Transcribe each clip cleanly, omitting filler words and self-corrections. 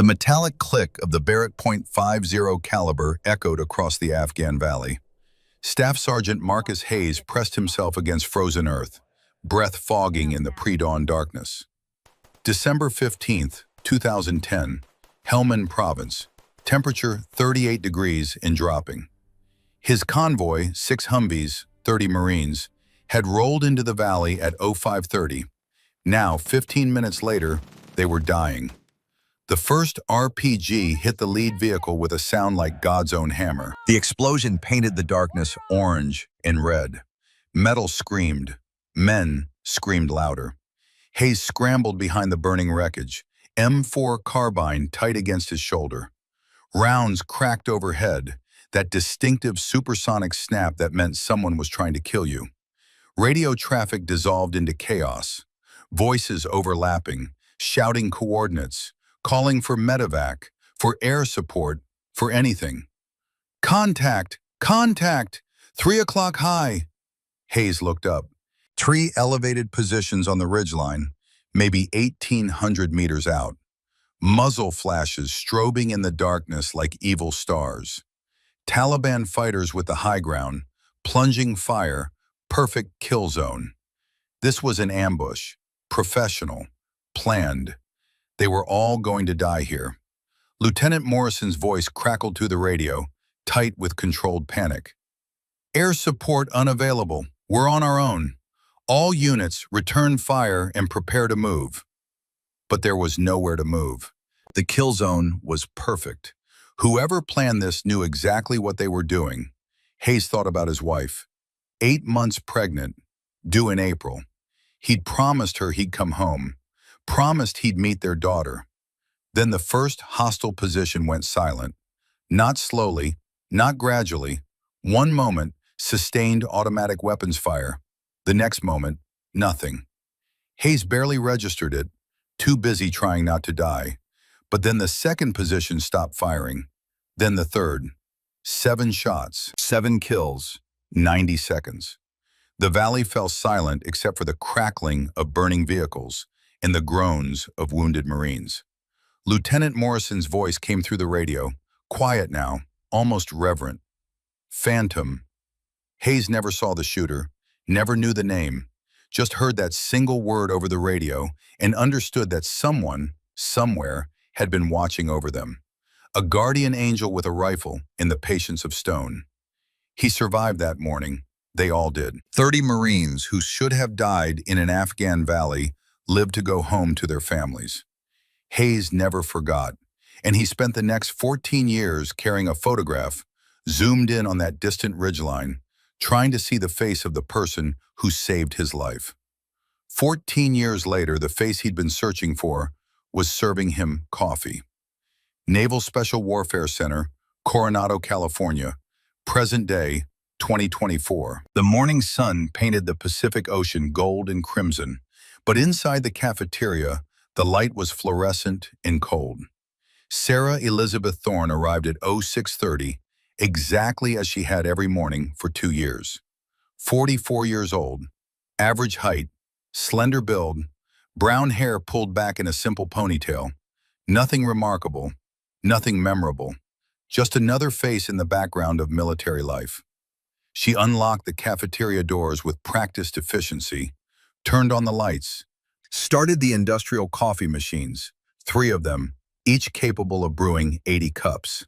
The metallic click of the Barrett .50 caliber echoed across the Afghan valley. Staff Sergeant Marcus Hayes pressed himself against frozen earth, breath fogging in the pre-dawn darkness. December 15th, 2010, Helmand Province, temperature 38 degrees and dropping. His convoy, 6 Humvees, 30 Marines, had rolled into the valley at 0530. Now, 15 minutes later, they were dying. The first RPG hit the lead vehicle with a sound like God's own hammer. The explosion painted the darkness orange and red. Metal screamed. Men screamed louder. Hayes scrambled behind the burning wreckage, M4 carbine tight against his shoulder. Rounds cracked overhead, that distinctive supersonic snap that meant someone was trying to kill you. Radio traffic dissolved into chaos. Voices overlapping, shouting coordinates, calling for medevac, for air support, for anything. Contact! Contact! 3 o'clock high! Hayes looked up. 3 elevated positions on the ridgeline, maybe 1,800 meters out. Muzzle flashes strobing in the darkness like evil stars. Taliban fighters with the high ground, plunging fire, perfect kill zone. This was an ambush, professional, planned. They were all going to die here. Lieutenant Morrison's voice crackled through the radio, tight with controlled panic. Air support unavailable. We're on our own. All units return fire and prepare to move. But there was nowhere to move. The kill zone was perfect. Whoever planned this knew exactly what they were doing. Hayes thought about his wife. 8 months pregnant, due in April. He'd promised her he'd come home, promised he'd meet their daughter. Then the first hostile position went silent. Not slowly, not gradually. One moment, sustained automatic weapons fire. The next moment, nothing. Hayes barely registered it, too busy trying not to die. But then the second position stopped firing. Then the third. 7 shots, 7 kills, 90 seconds. The valley fell silent except for the crackling of burning vehicles and the groans of wounded Marines. Lieutenant Morrison's voice came through the radio, quiet now, almost reverent. Phantom. Hayes never saw the shooter, never knew the name, just heard that single word over the radio and understood that someone, somewhere, had been watching over them. A guardian angel with a rifle in the patience of stone. He survived that morning. They all did. 30 Marines who should have died in an Afghan valley lived to go home to their families. Hayes never forgot, and he spent the next 14 years carrying a photograph, zoomed in on that distant ridgeline, trying to see the face of the person who saved his life. 14 years later, the face he'd been searching for was serving him coffee. Naval Special Warfare Center, Coronado, California, present day, 2024. The morning sun painted the Pacific Ocean gold and crimson, but inside the cafeteria, the light was fluorescent and cold. Sarah Elizabeth Thorne arrived at 0630, exactly as she had every morning for 2 years. 44 years old, average height, slender build, brown hair pulled back in a simple ponytail. Nothing remarkable, nothing memorable, just another face in the background of military life. She unlocked the cafeteria doors with practiced efficiency, turned on the lights, started the industrial coffee machines, 3 of them, each capable of brewing 80 cups.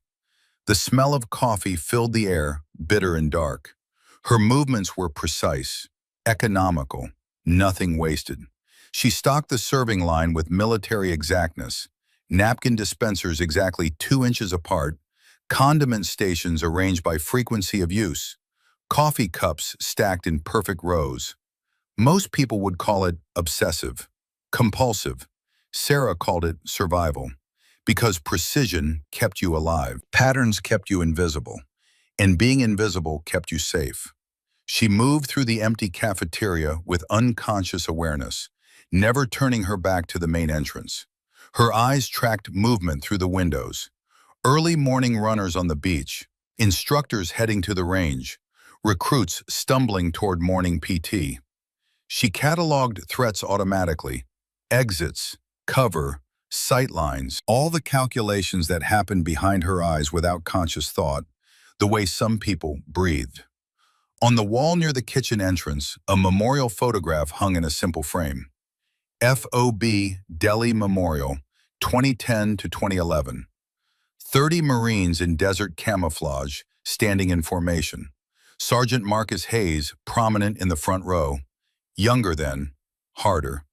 The smell of coffee filled the air, bitter and dark. Her movements were precise, economical, nothing wasted. She stocked the serving line with military exactness, napkin dispensers exactly 2 inches apart, condiment stations arranged by frequency of use, coffee cups stacked in perfect rows. Most people would call it obsessive, compulsive. Sarah called it survival, because precision kept you alive, patterns kept you invisible, and being invisible kept you safe. She moved through the empty cafeteria with unconscious awareness, never turning her back to the main entrance. Her eyes tracked movement through the windows. Early morning runners on the beach, instructors heading to the range, recruits stumbling toward morning PT. She cataloged threats automatically: exits, cover, sightlines, all the calculations that happened behind her eyes without conscious thought, the way some people breathed. On the wall near the kitchen entrance, a memorial photograph hung in a simple frame. FOB Delhi Memorial, 2010 to 2011. 30 Marines in desert camouflage, standing in formation. Sergeant Marcus Hayes, prominent in the front row. Younger then, harder.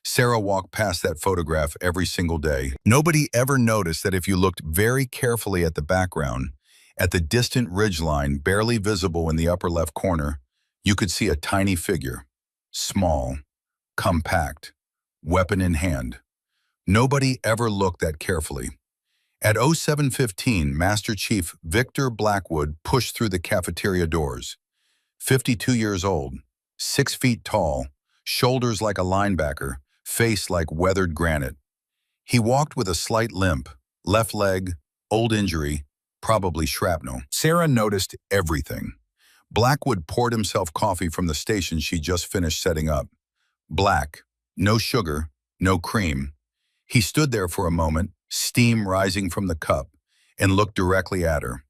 Sarah walked past that photograph every single day. Nobody ever noticed that if you looked very carefully at the background, at the distant ridgeline barely visible in the upper left corner, you could see a tiny figure. Small, compact, weapon in hand. Nobody ever looked that carefully. At 07:15, Master Chief Victor Blackwood pushed through the cafeteria doors. 52 years old, 6 feet tall, shoulders like a linebacker, face like weathered granite. He walked with a slight limp, left leg, old injury, probably shrapnel. Sarah noticed everything. Blackwood poured himself coffee from the station she just finished setting up. Black, no sugar, no cream. He stood there for a moment, steam rising from the cup, and looked directly at her.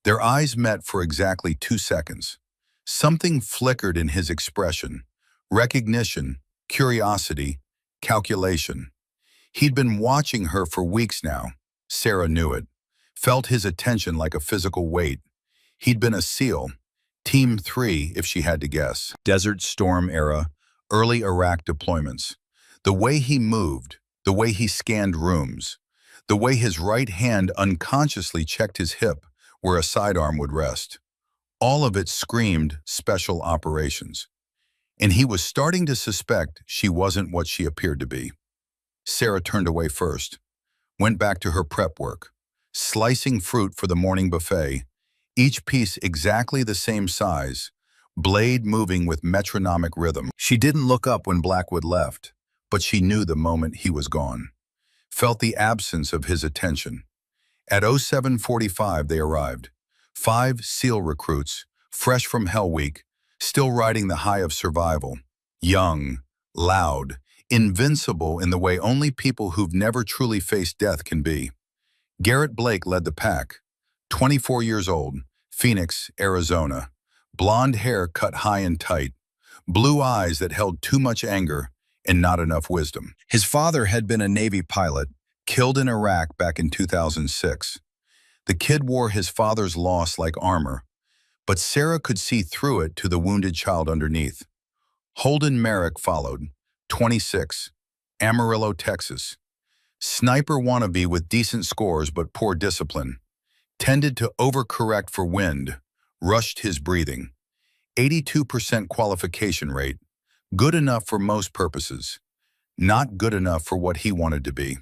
Their eyes met for exactly 2 seconds. Something flickered in his expression. Recognition, curiosity, calculation. He'd been watching her for weeks now. Sarah knew it. Felt his attention like a physical weight. He'd been a SEAL. Team 3, if she had to guess. Desert Storm era, early Iraq deployments. The way he moved, the way he scanned rooms, the way his right hand unconsciously checked his hip where a sidearm would rest. All of it screamed special operations. And he was starting to suspect she wasn't what she appeared to be. Sarah turned away first, went back to her prep work, slicing fruit for the morning buffet, each piece exactly the same size, blade moving with metronomic rhythm. She didn't look up when Blackwood left, but she knew the moment he was gone. Felt the absence of his attention. At 07:45 they arrived. 5 SEAL recruits, fresh from Hell Week, still riding the high of survival. Young, loud, invincible in the way only people who've never truly faced death can be. Garrett Blake led the pack, 24 years old, Phoenix, Arizona. Blonde hair cut high and tight, blue eyes that held too much anger and not enough wisdom. His father had been a Navy pilot, killed in Iraq back in 2006. The kid wore his father's loss like armor, but Sarah could see through it to the wounded child underneath. Holden Merrick followed, 26, Amarillo, Texas. Sniper wannabe with decent scores but poor discipline. Tended to overcorrect for wind, rushed his breathing. 82% qualification rate. Good enough for most purposes. Not good enough for what he wanted to be.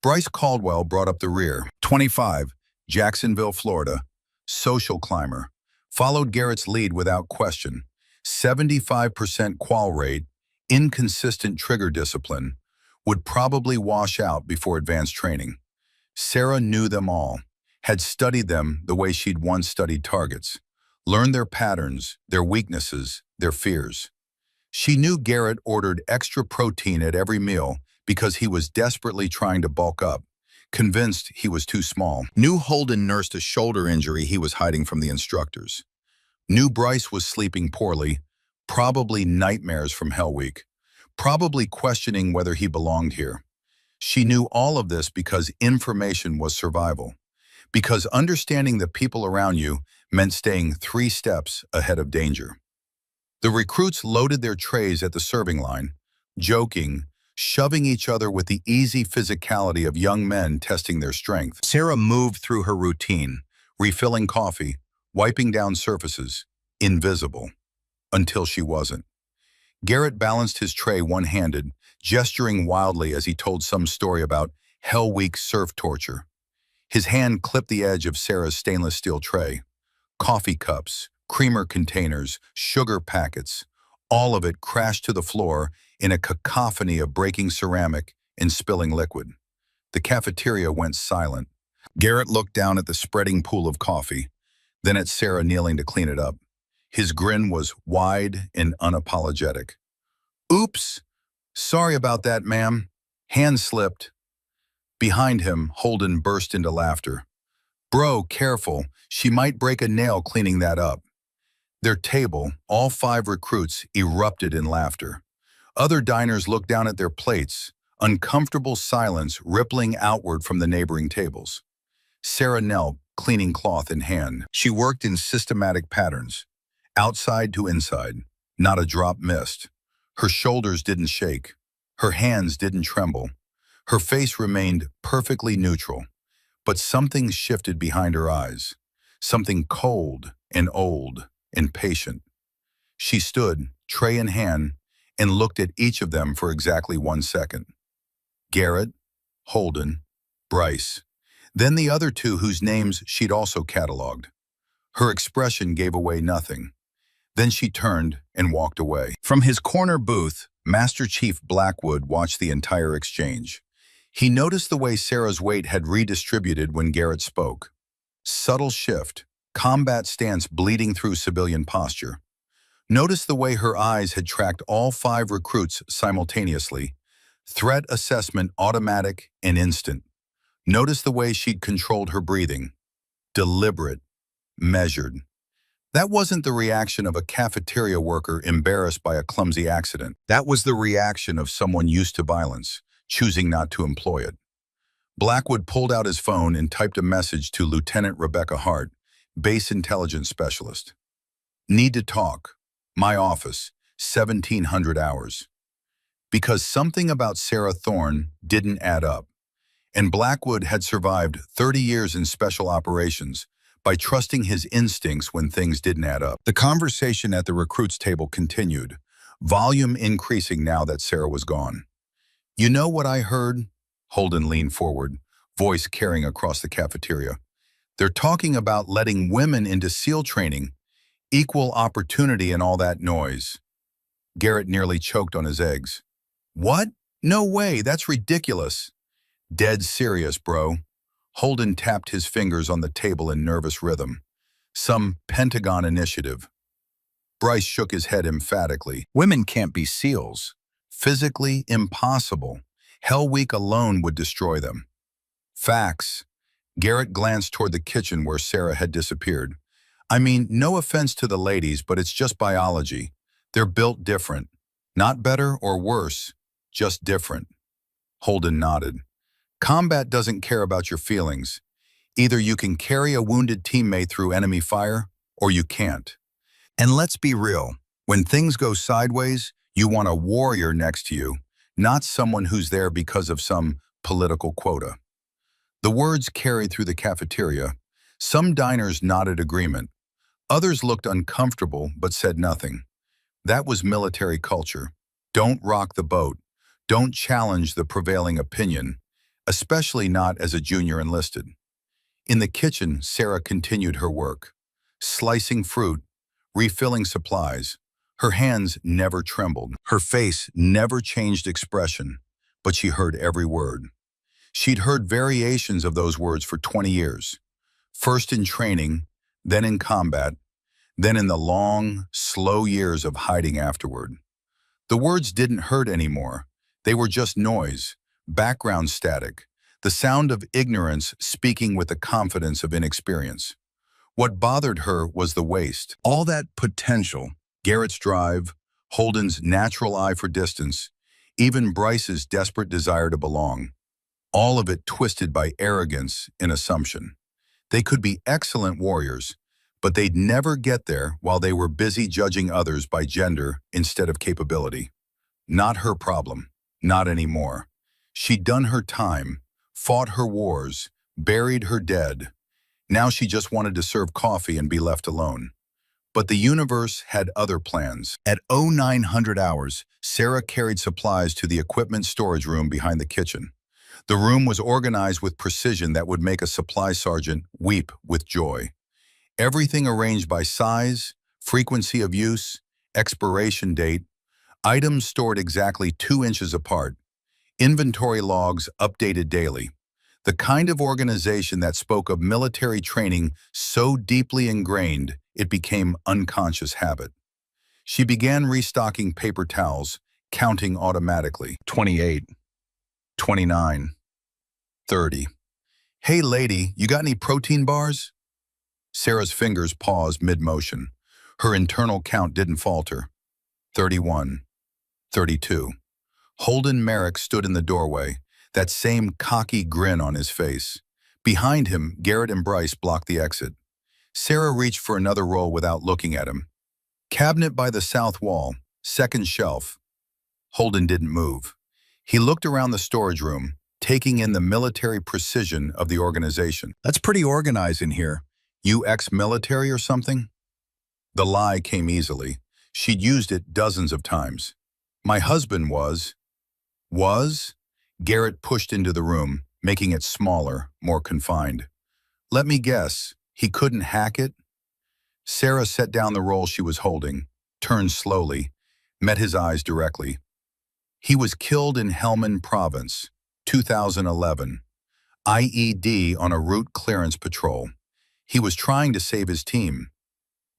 Bryce Caldwell brought up the rear. 25, Jacksonville, Florida. Social climber. Followed Garrett's lead without question. 75% qual rate, inconsistent trigger discipline. Would probably wash out before advanced training. Sarah knew them all. Had studied them the way she'd once studied targets. Learned their patterns, their weaknesses, their fears. She knew Garrett ordered extra protein at every meal because he was desperately trying to bulk up, convinced he was too small. Knew Holden nursed a shoulder injury he was hiding from the instructors. Knew Bryce was sleeping poorly, probably nightmares from Hell Week, probably questioning whether he belonged here. She knew all of this because information was survival, because understanding the people around you meant staying 3 steps ahead of danger. The recruits loaded their trays at the serving line, joking, shoving each other with the easy physicality of young men testing their strength. Sarah moved through her routine, refilling coffee, wiping down surfaces, invisible, until she wasn't. Garrett balanced his tray one-handed, gesturing wildly as he told some story about Hell Week surf torture. His hand clipped the edge of Sarah's stainless steel tray. Coffee cups, creamer containers, sugar packets, all of it crashed to the floor in a cacophony of breaking ceramic and spilling liquid. The cafeteria went silent. Garrett looked down at the spreading pool of coffee, then at Sarah kneeling to clean it up. His grin was wide and unapologetic. "Oops, sorry about that, ma'am. Hand slipped." Behind him, Holden burst into laughter. Bro, careful. She might break a nail cleaning that up. Their table, all 5 recruits, erupted in laughter. Other diners looked down at their plates, uncomfortable silence rippling outward from the neighboring tables. Sarah knelt, cleaning cloth in hand. She worked in systematic patterns, outside to inside. Not a drop missed. Her shoulders didn't shake. Her hands didn't tremble. Her face remained perfectly neutral. But something shifted behind her eyes. Something cold and old and patient. She stood, tray in hand, and looked at each of them for exactly 1 second. Garrett, Holden, Bryce. Then the other 2 whose names she'd also cataloged. Her expression gave away nothing. Then she turned and walked away. From his corner booth, Master Chief Blackwood watched the entire exchange. He noticed the way Sarah's weight had redistributed when Garrett spoke. Subtle shift, combat stance bleeding through civilian posture. Notice the way her eyes had tracked all 5 recruits simultaneously. Threat assessment automatic and instant. Notice the way she'd controlled her breathing. Deliberate, measured. That wasn't the reaction of a cafeteria worker embarrassed by a clumsy accident. That was the reaction of someone used to violence, choosing not to employ it. Blackwood pulled out his phone and typed a message to Lieutenant Rebecca Hart, Base Intelligence Specialist. Need to talk. My office, 1700 hours. Because something about Sarah Thorne didn't add up. And Blackwood had survived 30 years in special operations by trusting his instincts when things didn't add up. The conversation at the recruits' table continued, volume increasing now that Sarah was gone. You know what I heard? Holden leaned forward, voice carrying across the cafeteria. They're talking about letting women into SEAL training, equal opportunity and all that noise. Garrett nearly choked on his eggs. What? No way, that's ridiculous. Dead serious, bro. Holden tapped his fingers on the table in nervous rhythm. Some Pentagon initiative. Bryce shook his head emphatically. Women can't be SEALs. Physically impossible. Hell Week alone would destroy them. Facts. Garrett glanced toward the kitchen where Sarah had disappeared. I mean, no offense to the ladies, but it's just biology. They're built different. Not better or worse, just different. Holden nodded. Combat doesn't care about your feelings. Either you can carry a wounded teammate through enemy fire, or you can't. And let's be real, when things go sideways, you want a warrior next to you, not someone who's there because of some political quota. The words carried through the cafeteria. Some diners nodded agreement. Others looked uncomfortable but said nothing. That was military culture. Don't rock the boat. Don't challenge the prevailing opinion, especially not as a junior enlisted. In the kitchen, Sarah continued her work, slicing fruit, refilling supplies. Her hands never trembled. Her face never changed expression, but she heard every word. She'd heard variations of those words for 20 years, first in training, then in combat, then in the long, slow years of hiding afterward. The words didn't hurt anymore. They were just noise, background static, the sound of ignorance speaking with the confidence of inexperience. What bothered her was the waste. All that potential, Garrett's drive, Holden's natural eye for distance, even Bryce's desperate desire to belong. All of it twisted by arrogance and assumption. They could be excellent warriors, but they'd never get there while they were busy judging others by gender instead of capability. Not her problem, not anymore. She'd done her time, fought her wars, buried her dead. Now she just wanted to serve coffee and be left alone. But the universe had other plans. At 0900 hours, Sarah carried supplies to the equipment storage room behind the kitchen. The room was organized with precision that would make a supply sergeant weep with joy. Everything arranged by size, frequency of use, expiration date, items stored exactly 2 inches apart, inventory logs updated daily. The kind of organization that spoke of military training so deeply ingrained it became unconscious habit. She began restocking paper towels, counting automatically. 28, 29. 30. Hey lady, you got any protein bars? Sarah's fingers paused mid-motion. Her internal count didn't falter. 31. 32. Holden Merrick stood in the doorway, that same cocky grin on his face. Behind him, Garrett and Bryce blocked the exit. Sarah reached for another roll without looking at him. Cabinet by the south wall, second shelf. Holden didn't move. He looked around the storage room, taking in the military precision of the organization. That's pretty organized in here. You ex-military or something? The lie came easily. She'd used it dozens of times. My husband was? Was? Garrett pushed into the room, making it smaller, more confined. Let me guess, he couldn't hack it? Sarah set down the roll she was holding, turned slowly, met his eyes directly. He was killed in Helmand Province, 2011. IED on a route clearance patrol. He was trying to save his team.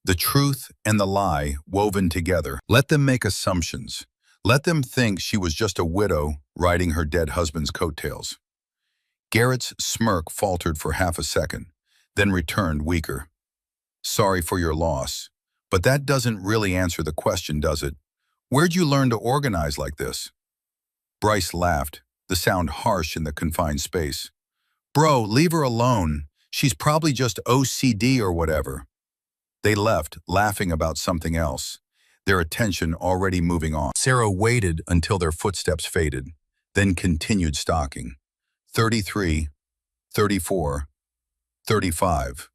The truth and the lie woven together. Let them make assumptions. Let them think she was just a widow riding her dead husband's coattails. Garrett's smirk faltered for half a second, then returned weaker. Sorry for your loss, but that doesn't really answer the question, does it? Where'd you learn to organize like this? Bryce laughed, the sound harsh in the confined space. Bro, leave her alone. She's probably just OCD or whatever. They left, laughing about something else, their attention already moving on. Sarah waited until their footsteps faded, then continued stalking. 33, 34, 35.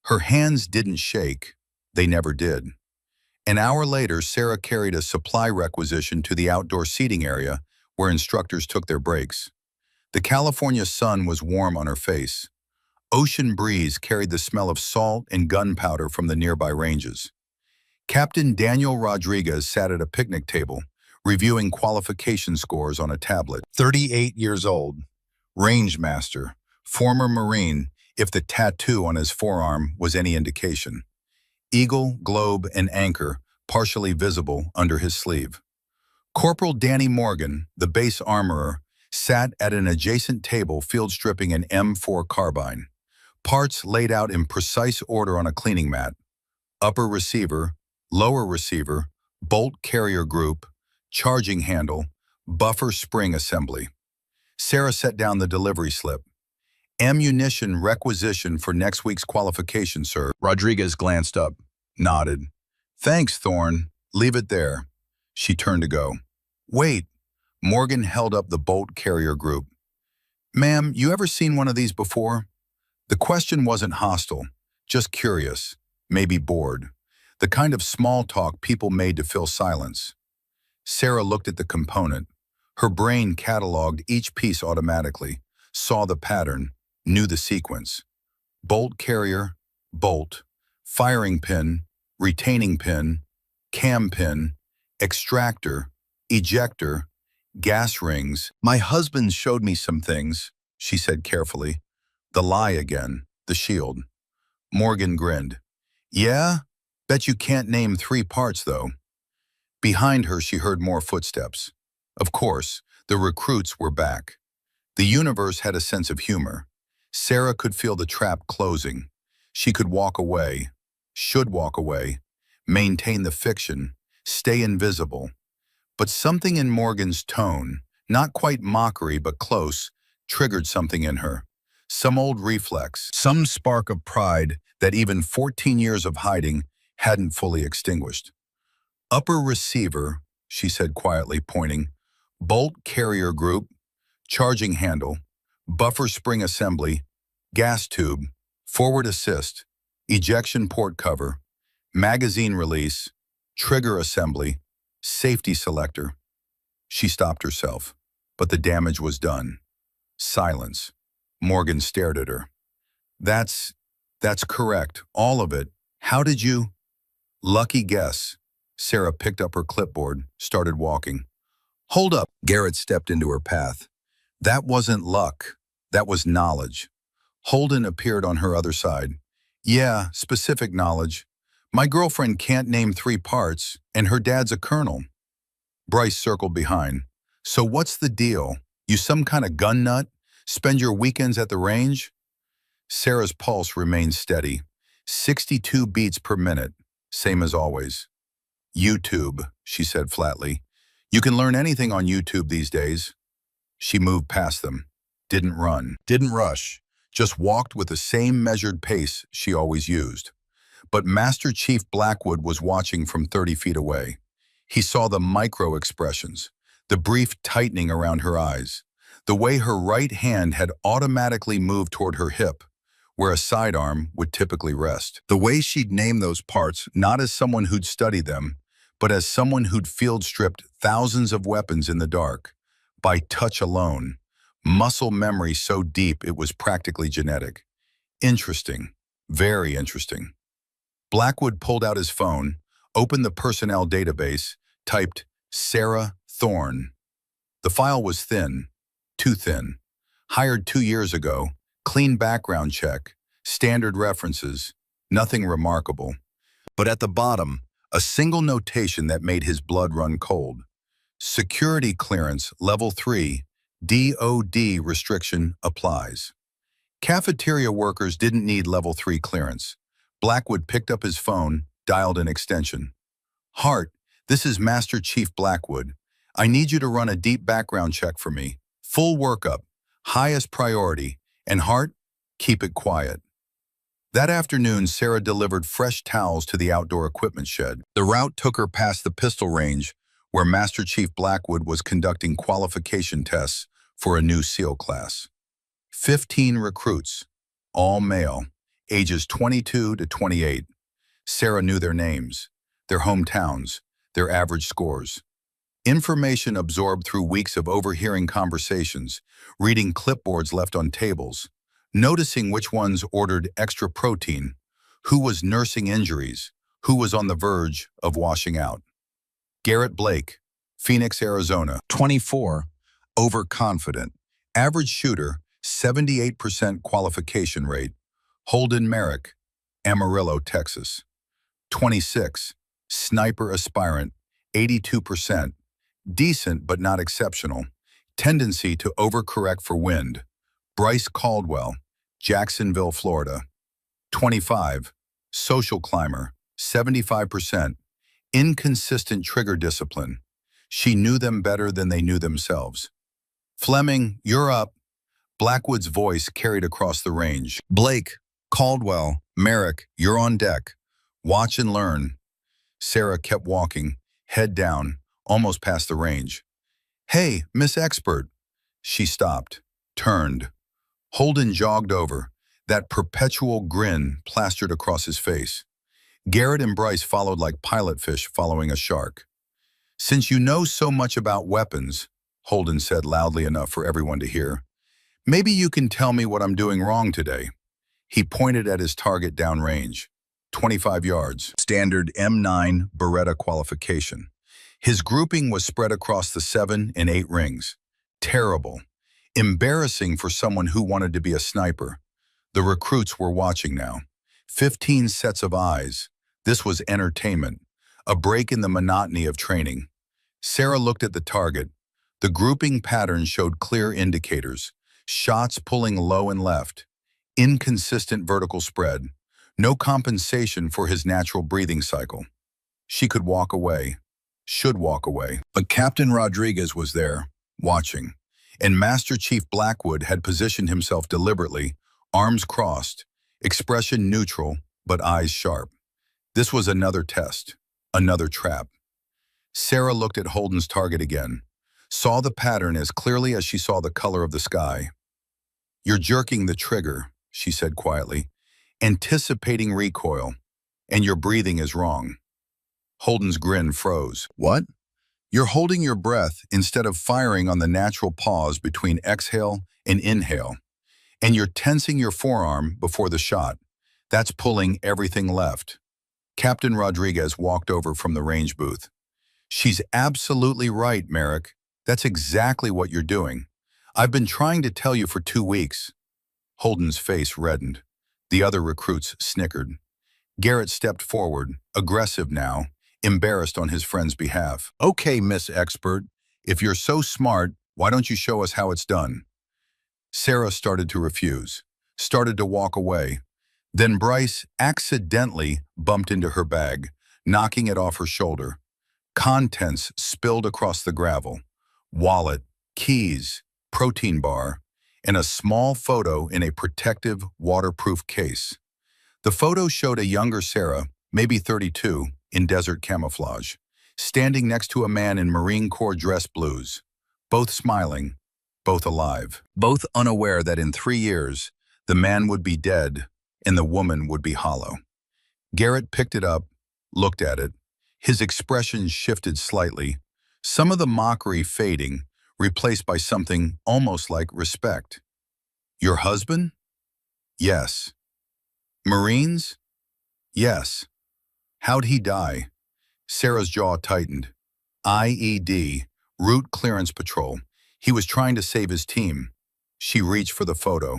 Her hands didn't shake. They never did. An hour later, Sarah carried a supply requisition to the outdoor seating area where instructors took their breaks. The California sun was warm on her face. Ocean breeze carried the smell of salt and gunpowder from the nearby ranges. Captain Daniel Rodriguez sat at a picnic table, reviewing qualification scores on a tablet. 38 years old, range master, former Marine, if the tattoo on his forearm was any indication. Eagle, globe, and anchor partially visible under his sleeve. Corporal Danny Morgan, the base armorer, sat at an adjacent table field stripping an M4 carbine. Parts laid out in precise order on a cleaning mat. Upper receiver, lower receiver, bolt carrier group, charging handle, buffer spring assembly. Sarah set down the delivery slip. Ammunition requisition for next week's qualification, sir. Rodriguez glanced up, nodded. Thanks, Thorne. Leave it there. She turned to go. Wait. Morgan held up the bolt carrier group. Ma'am, you ever seen one of these before? The question wasn't hostile, just curious, maybe bored. The kind of small talk people made to fill silence. Sarah looked at the component. Her brain cataloged each piece automatically, saw the pattern, knew the sequence. Bolt carrier, bolt, firing pin, retaining pin, cam pin, extractor, ejector, gas rings. My husband showed me some things, she said carefully. The lie again, the shield. Morgan grinned. Yeah? Bet you can't name 3 parts, though. Behind her, she heard more footsteps. Of course, the recruits were back. The universe had a sense of humor. Sarah could feel the trap closing. She could walk away, should walk away, maintain the fiction, stay invisible. But something in Morgan's tone, not quite mockery but close, triggered something in her. Some old reflex, some spark of pride that even 14 years of hiding hadn't fully extinguished. Upper receiver, she said quietly, pointing. Bolt carrier group, charging handle, buffer spring assembly, gas tube, forward assist, ejection port cover, magazine release, trigger assembly, safety selector. She stopped herself, but the damage was done. Silence. Morgan stared at her. That's correct, all of it. How did you? Lucky guess. Sarah picked up her clipboard, started walking. Hold up. Garrett stepped into her path. That wasn't luck. That was knowledge. Holden appeared on her other side. Yeah, specific knowledge. My girlfriend can't name 3 parts, and her dad's a colonel. Bryce circled behind. So what's the deal? You some kind of gun nut? Spend your weekends at the range? Sarah's pulse remained steady. 62 beats per minute, same as always. YouTube, she said flatly. You can learn anything on YouTube these days. She moved past them. Didn't run, didn't rush, just walked with the same measured pace she always used. But Master Chief Blackwood was watching from 30 feet away. He saw the micro expressions, the brief tightening around her eyes, the way her right hand had automatically moved toward her hip, where a sidearm would typically rest. The way she'd name those parts, not as someone who'd studied them, but as someone who'd field-stripped thousands of weapons in the dark, by touch alone, muscle memory so deep it was practically genetic. Interesting, very interesting. Blackwood pulled out his phone, opened the personnel database, typed Sarah Thorne. The file was thin, too thin. Hired 2 years ago, clean background check, standard references, nothing remarkable. But at the bottom, a single notation that made his blood run cold. Security clearance level 3, DOD restriction applies. Cafeteria workers didn't need level 3 clearance. Blackwood picked up his phone, dialed an extension. Hart, this is Master Chief Blackwood. I need you to run a deep background check for me. Full workup, highest priority, and Hart, keep it quiet. That afternoon, Sarah delivered fresh towels to the outdoor equipment shed. The route took her past the pistol range, where Master Chief Blackwood was conducting qualification tests for a new SEAL class. 15 recruits, all male, ages 22 to 28. Sarah knew their names, their hometowns, their average scores. Information absorbed through weeks of overhearing conversations, reading clipboards left on tables, noticing which ones ordered extra protein, who was nursing injuries, who was on the verge of washing out. Garrett Blake, Phoenix, Arizona, 24, overconfident, average shooter, 78% qualification rate. Holden Merrick, Amarillo, Texas, 26, sniper aspirant, 82%, decent but not exceptional, tendency to overcorrect for wind. Bryce Caldwell, Jacksonville, Florida, 25, social climber, 75%, inconsistent trigger discipline. She knew them better than they knew themselves. Fleming, you're up. Blackwood's voice carried across the range. Blake, Caldwell, Merrick, you're on deck. Watch and learn. Sarah kept walking, head down, almost past the range. Hey, Miss Expert. She stopped, turned. Holden jogged over, that perpetual grin plastered across his face. Garrett and Bryce followed like pilotfish following a shark. Since you know so much about weapons, Holden said loudly enough for everyone to hear, maybe you can tell me what I'm doing wrong today. He pointed at his target downrange, 25 yards, standard M9 Beretta qualification. His grouping was spread across the 7 and 8 rings. Terrible. Embarrassing for someone who wanted to be a sniper. The recruits were watching now. 15 sets of eyes. This was entertainment, a break in the monotony of training. Sarah looked at the target. The grouping pattern showed clear indicators. Shots pulling low and left. Inconsistent vertical spread. No compensation for his natural breathing cycle. She could walk away. Should walk away. But Captain Rodriguez was there, watching. And Master Chief Blackwood had positioned himself deliberately, arms crossed, expression neutral, but eyes sharp. This was another test, another trap. Sarah looked at Holden's target again, saw the pattern as clearly as she saw the color of the sky. You're jerking the trigger, she said quietly, anticipating recoil, and your breathing is wrong. Holden's grin froze. What? You're holding your breath instead of firing on the natural pause between exhale and inhale. And you're tensing your forearm before the shot. That's pulling everything left. Captain Rodriguez walked over from the range booth. She's absolutely right, Merrick. That's exactly what you're doing. I've been trying to tell you for 2 weeks. Holden's face reddened. The other recruits snickered. Garrett stepped forward, aggressive now, embarrassed on his friend's behalf. Okay, Miss Expert, if you're so smart, why don't you show us how it's done? Sarah started to refuse, started to walk away. Then Bryce accidentally bumped into her bag, knocking it off her shoulder. Contents spilled across the gravel. Wallet, keys, protein bar, and a small photo in a protective, waterproof case. The photo showed a younger Sarah, maybe 32, in desert camouflage, standing next to a man in Marine Corps dress blues, both smiling, both alive, both unaware that in 3 years, the man would be dead and the woman would be hollow. Garrett picked it up, looked at it. His expression shifted slightly, some of the mockery fading, replaced by something almost like respect. Your husband? Yes. Marines? Yes. How'd he die? Sarah's jaw tightened. IED, Route Clearance Patrol. He was trying to save his team. She reached for the photo.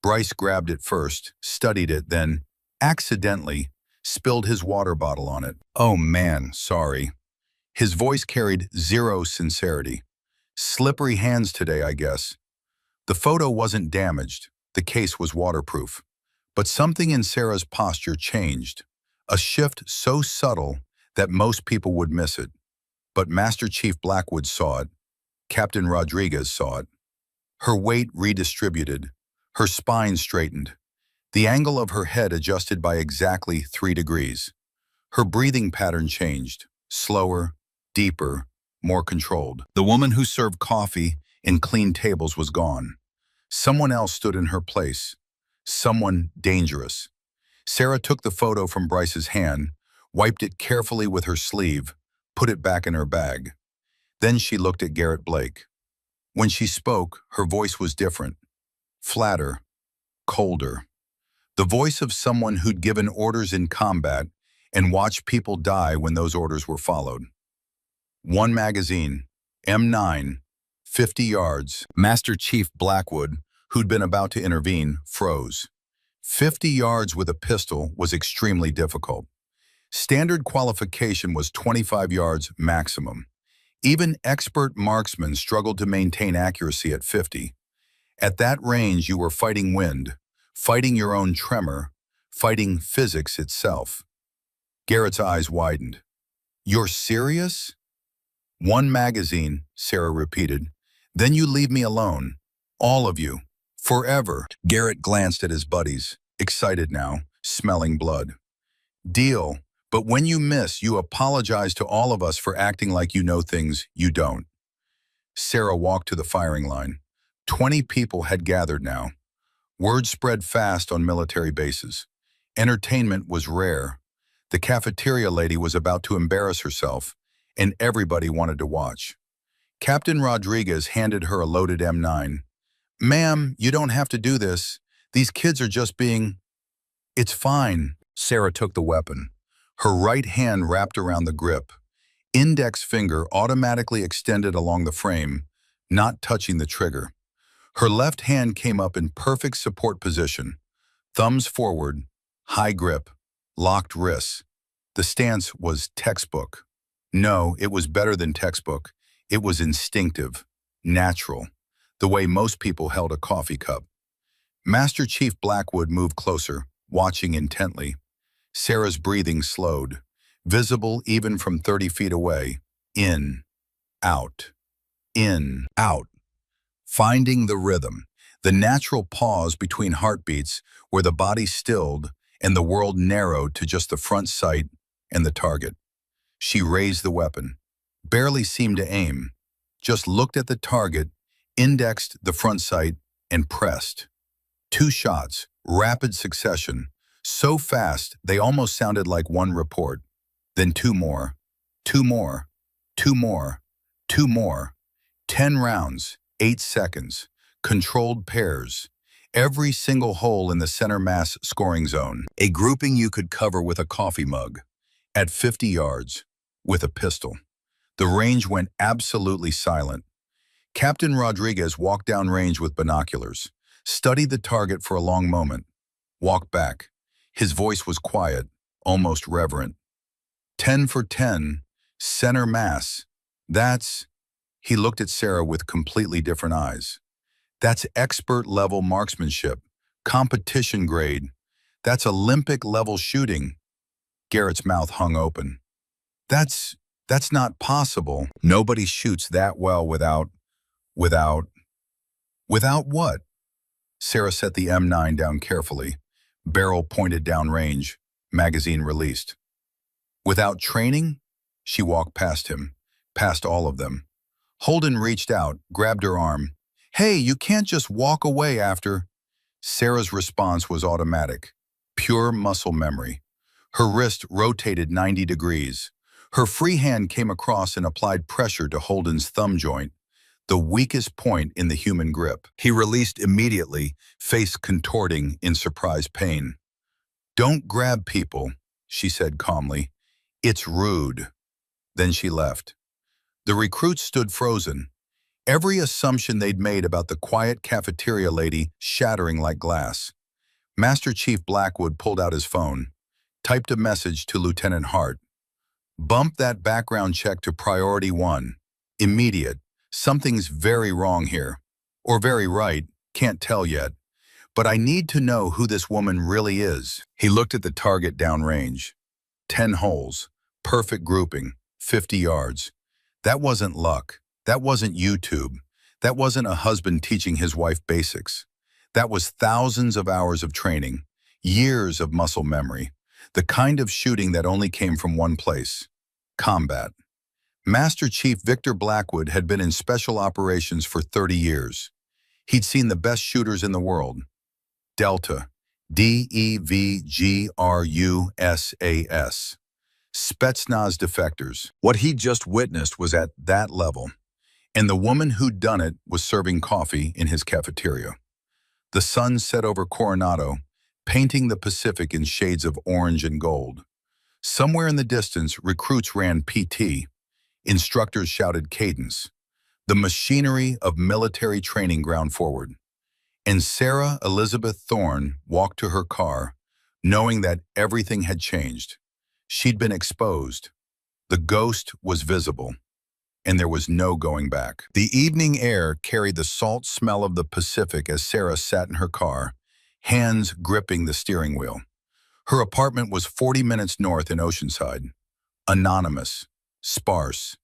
Bryce grabbed it first, studied it, then, accidentally, spilled his water bottle on it. Oh man, sorry. His voice carried zero sincerity. Slippery hands today, I guess. The photo wasn't damaged. The case was waterproof. But something in Sarah's posture changed. A shift so subtle that most people would miss it. But Master Chief Blackwood saw it. Captain Rodriguez saw it. Her weight redistributed. Her spine straightened. The angle of her head adjusted by exactly 3 degrees. Her breathing pattern changed. Slower, deeper, more controlled. The woman who served coffee and cleaned tables was gone. Someone else stood in her place. Someone dangerous. Sarah took the photo from Bryce's hand, wiped it carefully with her sleeve, put it back in her bag. Then she looked at Garrett Blake. When she spoke, her voice was different. Flatter, colder. The voice of someone who'd given orders in combat and watched people die when those orders were followed. One magazine, M9, 50 yards. Master Chief Blackwood, who'd been about to intervene, froze. 50 yards with a pistol was extremely difficult. Standard qualification was 25 yards maximum. Even expert marksmen struggled to maintain accuracy at 50. At that range, you were fighting wind, fighting your own tremor, fighting physics itself. Garrett's eyes widened. You're serious? One magazine, Sarah repeated. Then you leave me alone. All of you. Forever. Garrett glanced at his buddies, excited now, smelling blood. Deal. But when you miss, you apologize to all of us for acting like you know things you don't. Sarah walked to the firing line. 20 people had gathered now. Word spread fast on military bases. Entertainment was rare. The cafeteria lady was about to embarrass herself, and everybody wanted to watch. Captain Rodriguez handed her a loaded M9. Ma'am, you don't have to do this. These kids are just being... It's fine. Sarah took the weapon. Her right hand wrapped around the grip. Index finger automatically extended along the frame, not touching the trigger. Her left hand came up in perfect support position. Thumbs forward, high grip, locked wrists. The stance was textbook. No, it was better than textbook. It was instinctive, natural, the way most people held a coffee cup. Master Chief Blackwood moved closer, watching intently. Sarah's breathing slowed, visible even from 30 feet away. In, out, finding the rhythm, the natural pause between heartbeats where the body stilled and the world narrowed to just the front sight and the target. She raised the weapon, barely seemed to aim, just looked at the target, indexed the front sight, and pressed. 2 shots, rapid succession, so fast they almost sounded like one report. Then 2 more, 2 more, 2 more, 2 more. 10 rounds, 8 seconds, controlled pairs. Every single hole in the center mass scoring zone. A grouping you could cover with a coffee mug. At 50 yards, with a pistol. The range went absolutely silent. Captain Rodriguez walked down range with binoculars, studied the target for a long moment, walked back. His voice was quiet, almost reverent. 10 for 10, center mass. That's... He looked at Sarah with completely different eyes. That's expert-level marksmanship, competition grade. That's Olympic-level shooting. Garrett's mouth hung open. That's, that's not possible. Nobody shoots that well without, without what? Sarah set the M9 down carefully, barrel pointed downrange, magazine released. Without training? She walked past him, past all of them. Holden reached out, grabbed her arm. Hey, you can't just walk away after. Sarah's response was automatic, pure muscle memory. Her wrist rotated 90 degrees. Her free hand came across and applied pressure to Holden's thumb joint, the weakest point in the human grip. He released immediately, face contorting in surprised pain. Don't grab people, she said calmly. It's rude. Then she left. The recruits stood frozen, every assumption they'd made about the quiet cafeteria lady shattering like glass. Master Chief Blackwood pulled out his phone, typed a message to Lieutenant Hart. Bump that background check to priority 1. Immediate. Something's very wrong here. Or very right, can't tell yet. But I need to know who this woman really is. He looked at the target downrange. 10 holes, perfect grouping, 50 yards. That wasn't luck. That wasn't YouTube. That wasn't a husband teaching his wife basics. That was thousands of hours of training, years of muscle memory, the kind of shooting that only came from one place: combat. Master Chief Victor Blackwood had been in special operations for 30 years. He'd seen the best shooters in the world. Delta, DEVGRUSAS. Spetsnaz defectors. What he'd just witnessed was at that level. And the woman who'd done it was serving coffee in his cafeteria. The sun set over Coronado, painting the Pacific in shades of orange and gold. Somewhere in the distance, recruits ran PT. Instructors shouted cadence. The machinery of military training ground forward. And Sarah Elizabeth Thorne walked to her car, knowing that everything had changed. She'd been exposed. The ghost was visible, and there was no going back. The evening air carried the salt smell of the Pacific as Sarah sat in her car, hands gripping the steering wheel. Her apartment was 40 minutes north in Oceanside. Anonymous, sparse.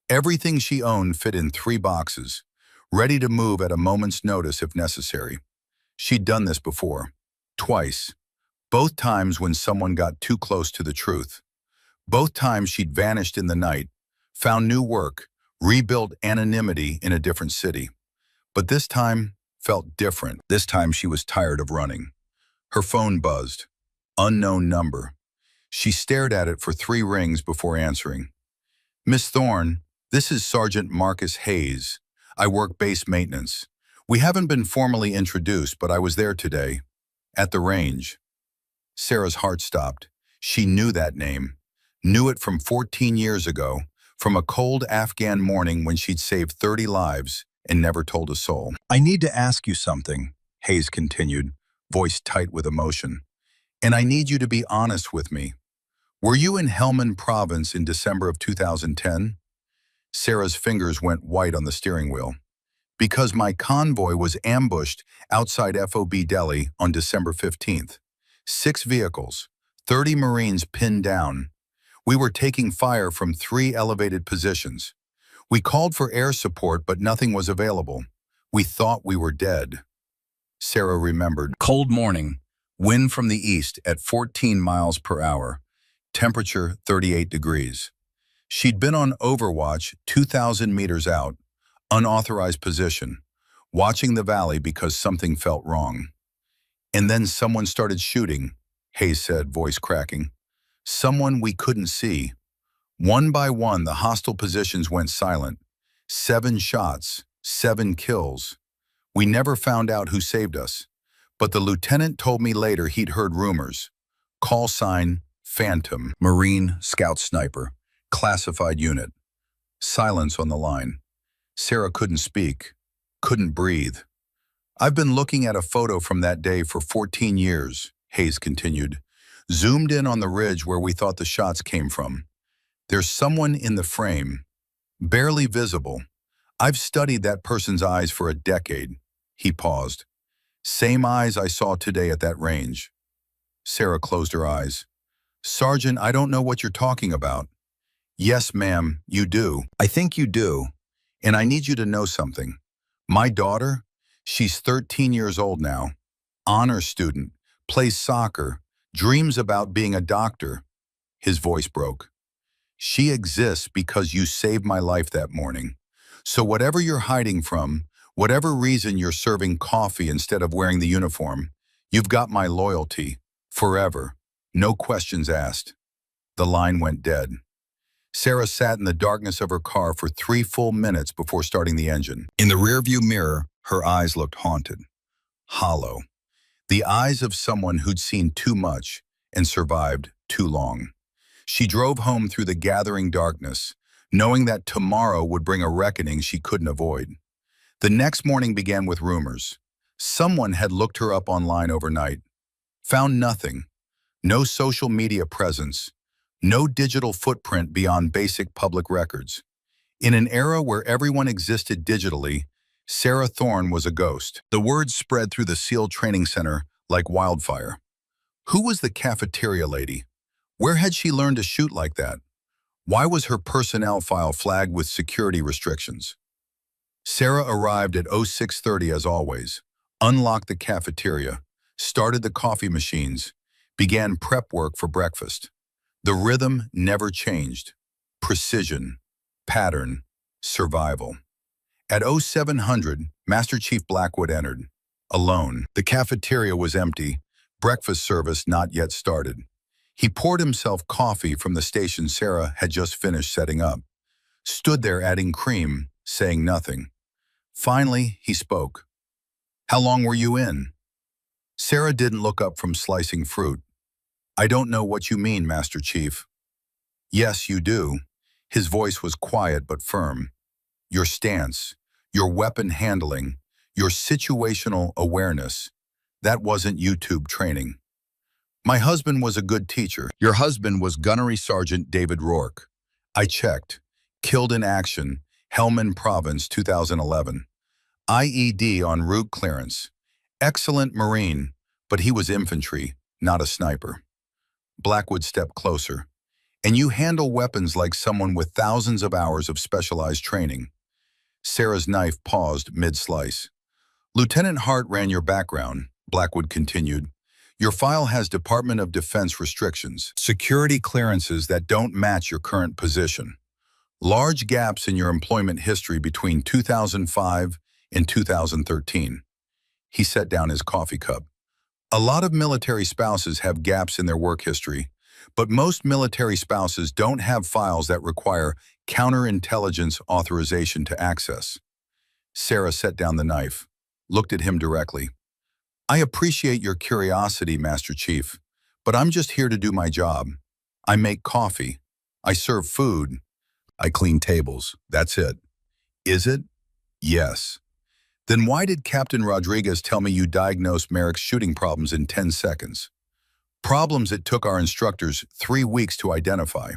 Everything she owned fit in 3 boxes, ready to move at a moment's notice if necessary. She'd done this before, twice. Both times when someone got too close to the truth. Both times she'd vanished in the night, found new work, rebuilt anonymity in a different city. But this time felt different. This time she was tired of running. Her phone buzzed. Unknown number. She stared at it for 3 rings before answering. Miss Thorne, this is Sergeant Marcus Hayes. I work base maintenance. We haven't been formally introduced, but I was there today. At the range. Sarah's heart stopped. She knew that name. Knew it from 14 years ago, from a cold Afghan morning when she'd saved 30 lives and never told a soul. I need to ask you something, Hayes continued, voice tight with emotion. And I need you to be honest with me. Were you in Helmand Province in December of 2010? Sarah's fingers went white on the steering wheel. Because my convoy was ambushed outside FOB Delhi on December 15th. 6 vehicles, 30 Marines pinned down. We were taking fire from 3 elevated positions. We called for air support, but nothing was available. We thought we were dead. Sarah remembered. Cold morning, wind from the east at 14 miles per hour, temperature 38 degrees. She'd been on overwatch 2,000 meters out, unauthorized position, watching the valley because something felt wrong. And then someone started shooting, Hayes said, voice cracking. Someone we couldn't see. One by one, the hostile positions went silent. 7 shots, 7 kills. We never found out who saved us. But the lieutenant told me later he'd heard rumors. Call sign, Phantom, Marine Scout Sniper, classified unit. Silence on the line. Sarah couldn't speak, couldn't breathe. I've been looking at a photo from that day for 14 years, Hayes continued. Zoomed in on the ridge where we thought the shots came from. There's someone in the frame, barely visible. I've studied that person's eyes for a decade. He paused. Same eyes I saw today at that range. Sarah closed her eyes. Sergeant, I don't know what you're talking about. Yes, ma'am, you do. I think you do. And I need you to know something. My daughter, she's 13 years old now, honor student, plays soccer, dreams about being a doctor. His voice broke. She exists because you saved my life that morning. So whatever you're hiding from, whatever reason you're serving coffee instead of wearing the uniform, you've got my loyalty, forever, no questions asked. The line went dead. Sarah sat in the darkness of her car for 3 full minutes before starting the engine. In the rearview mirror, her eyes looked haunted, hollow. The eyes of someone who'd seen too much and survived too long. She drove home through the gathering darkness, knowing that tomorrow would bring a reckoning she couldn't avoid. The next morning began with rumors. Someone had looked her up online overnight, found nothing, no social media presence, no digital footprint beyond basic public records. In an era where everyone existed digitally, Sarah Thorne was a ghost. The word spread through the SEAL training center like wildfire. Who was the cafeteria lady? Where had she learned to shoot like that? Why was her personnel file flagged with security restrictions? Sarah arrived at 06:30 as always, unlocked the cafeteria, started the coffee machines, began prep work for breakfast. The rhythm never changed. Precision, pattern, survival. At 0700, Master Chief Blackwood entered, alone. The cafeteria was empty, breakfast service not yet started. He poured himself coffee from the station Sarah had just finished setting up, stood there adding cream, saying nothing. Finally, he spoke. How long were you in? Sarah didn't look up from slicing fruit. I don't know what you mean, Master Chief. Yes, you do. His voice was quiet but firm. Your stance, your weapon handling, your situational awareness, that wasn't YouTube training. My husband was a good teacher. Your husband was Gunnery Sergeant David Rourke. I checked. Killed in action, Helmand Province, 2011. IED on route clearance. Excellent Marine, but he was infantry, not a sniper. Blackwood stepped closer. And you handle weapons like someone with thousands of hours of specialized training. Sarah's knife paused mid-slice. Lieutenant Hart ran your background, Blackwood continued. Your file has Department of Defense restrictions, security clearances that don't match your current position. Large gaps in your employment history between 2005 and 2013. He set down his coffee cup. A lot of military spouses have gaps in their work history, but most military spouses don't have files that require counterintelligence authorization to access. Sarah set down the knife, looked at him directly. I appreciate your curiosity, Master Chief, but I'm just here to do my job. I make coffee. I serve food. I clean tables. That's it. Is it? Yes. Then why did Captain Rodriguez tell me you diagnosed Merrick's shooting problems in 10 seconds? Problems it took our instructors 3 weeks to identify.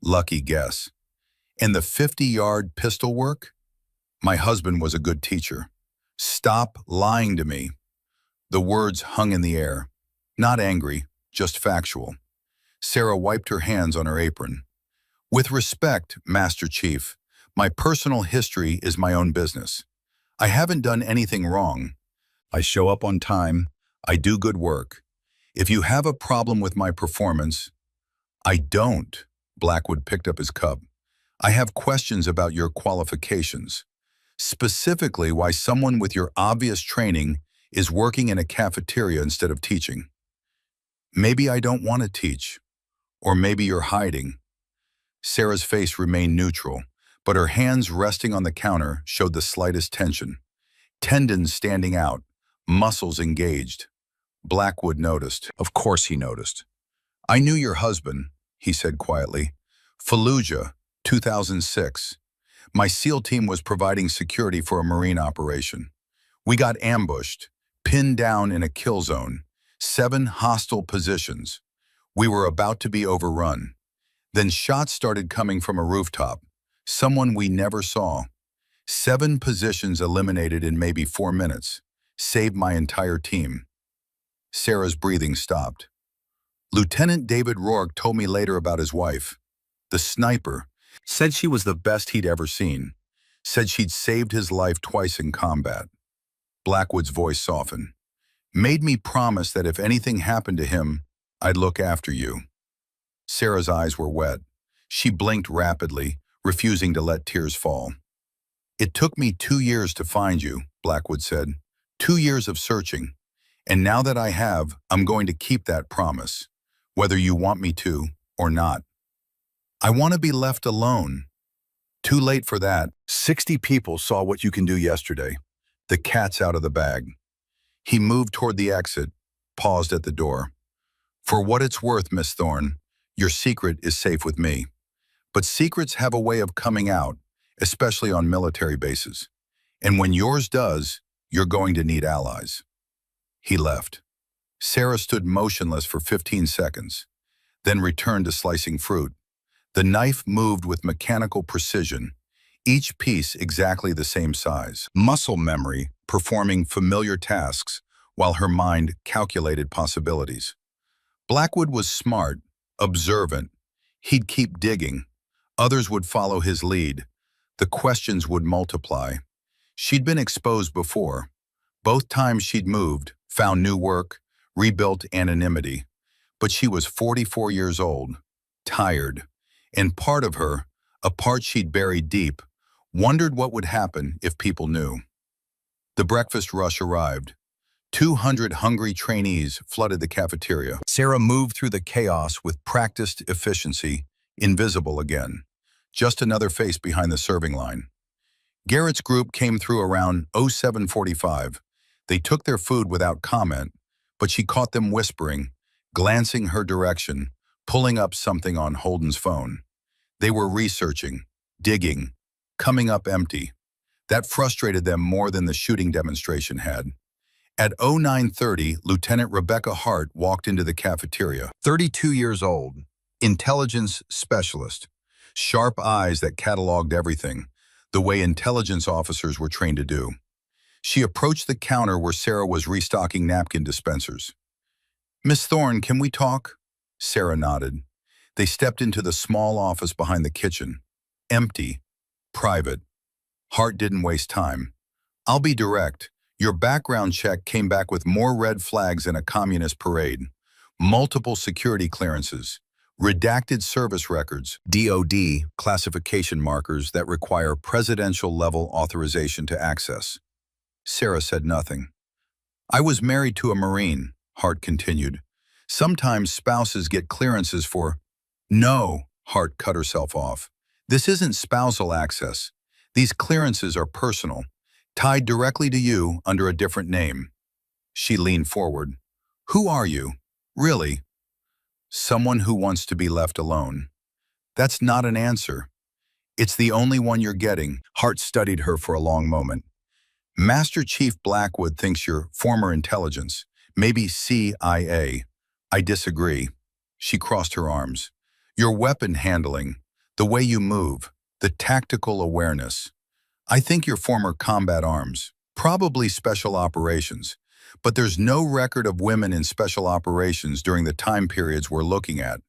Lucky guess. And the 50-yard pistol work? My husband was a good teacher. Stop lying to me. The words hung in the air. Not angry, just factual. Sarah wiped her hands on her apron. With respect, Master Chief, my personal history is my own business. I haven't done anything wrong. I show up on time. I do good work. If you have a problem with my performance, I don't. Blackwood picked up his cup. I have questions about your qualifications. Specifically, why someone with your obvious training is working in a cafeteria instead of teaching. Maybe I don't want to teach. Or maybe you're hiding. Sarah's face remained neutral, but her hands resting on the counter showed the slightest tension. Tendons standing out, muscles engaged. Blackwood noticed. Of course he noticed. I knew your husband, he said quietly. Fallujah, 2006. My SEAL team was providing security for a Marine operation. We got ambushed, pinned down in a kill zone, 7 hostile positions. We were about to be overrun. Then shots started coming from a rooftop, someone we never saw. 7 positions eliminated in maybe 4 minutes. Saved my entire team. Sarah's breathing stopped. Lieutenant David Rourke told me later about his wife. The sniper. Said she was the best he'd ever seen. Said she'd saved his life twice in combat. Blackwood's voice softened. Made me promise that if anything happened to him, I'd look after you. Sarah's eyes were wet. She blinked rapidly, refusing to let tears fall. It took me 2 years to find you, Blackwood said. 2 years of searching. And now that I have, I'm going to keep that promise, whether you want me to or not. I want to be left alone. Too late for that. 60 people saw what you can do yesterday. The cat's out of the bag. He moved toward the exit, paused at the door. For what it's worth, Miss Thorne, your secret is safe with me. But secrets have a way of coming out, especially on military bases. And when yours does, you're going to need allies. He left. Sarah stood motionless for 15 seconds, then returned to slicing fruit. The knife moved with mechanical precision, each piece exactly the same size. Muscle memory, performing familiar tasks, while her mind calculated possibilities. Blackwood was smart, observant. He'd keep digging. Others would follow his lead. The questions would multiply. She'd been exposed before. Both times she'd moved, found new work, rebuilt anonymity. But she was 44 years old, tired. And part of her, a part she'd buried deep, wondered what would happen if people knew. The breakfast rush arrived. 200 hungry trainees flooded the cafeteria. Sarah moved through the chaos with practiced efficiency, invisible again. Just another face behind the serving line. Garrett's group came through around 07:45. They took their food without comment, but she caught them whispering, glancing her direction, pulling up something on Holden's phone. They were researching, digging, coming up empty. That frustrated them more than the shooting demonstration had. At 09:30, Lieutenant Rebecca Hart walked into the cafeteria. 32 years old, intelligence specialist, sharp eyes that cataloged everything, the way intelligence officers were trained to do. She approached the counter where Sarah was restocking napkin dispensers. Miss Thorne, can we talk? Sarah nodded. They stepped into the small office behind the kitchen. Empty, private. Hart didn't waste time. I'll be direct. Your background check came back with more red flags than a communist parade. Multiple security clearances, redacted service records, DOD classification markers that require presidential-level authorization to access. Sarah said nothing. I was married to a Marine, Hart continued. Sometimes spouses get clearances for... No, Hart cut herself off. This isn't spousal access. These clearances are personal, tied directly to you under a different name. She leaned forward. Who are you? Really? Someone who wants to be left alone. That's not an answer. It's the only one you're getting. Hart studied her for a long moment. Master Chief Blackwood thinks you're former intelligence, maybe CIA. I disagree. She crossed her arms. Your weapon handling, the way you move, the tactical awareness. I think you're former combat arms, probably special operations, but there's no record of women in special operations during the time periods we're looking at.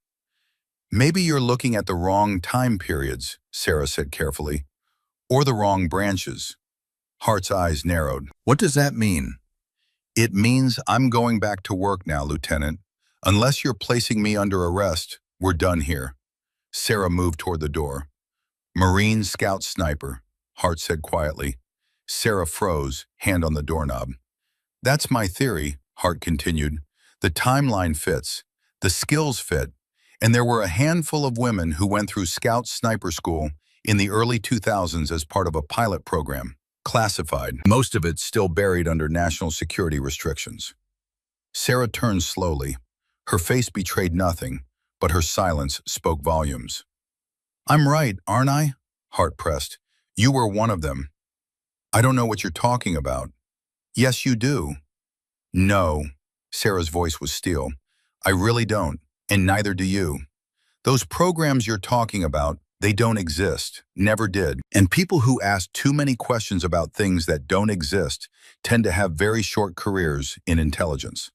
Maybe you're looking at the wrong time periods, Sarah said carefully, or the wrong branches. Hart's eyes narrowed. What does that mean? It means I'm going back to work now, Lieutenant. Unless you're placing me under arrest, we're done here. Sarah moved toward the door. Marine Scout Sniper, Hart said quietly. Sarah froze, hand on the doorknob. That's my theory, Hart continued. The timeline fits, the skills fit, and there were a handful of women who went through Scout Sniper School in the early 2000s as part of a pilot program, classified, most of it still buried under national security restrictions. Sarah turned slowly. Her face betrayed nothing, but her silence spoke volumes. I'm right, aren't I? Hart pressed. You were one of them. I don't know what you're talking about. Yes, you do. No, Sarah's voice was steel. I really don't, and neither do you. Those programs you're talking about, They don't exist, never did. And people who ask too many questions about things that don't exist tend to have very short careers in intelligence.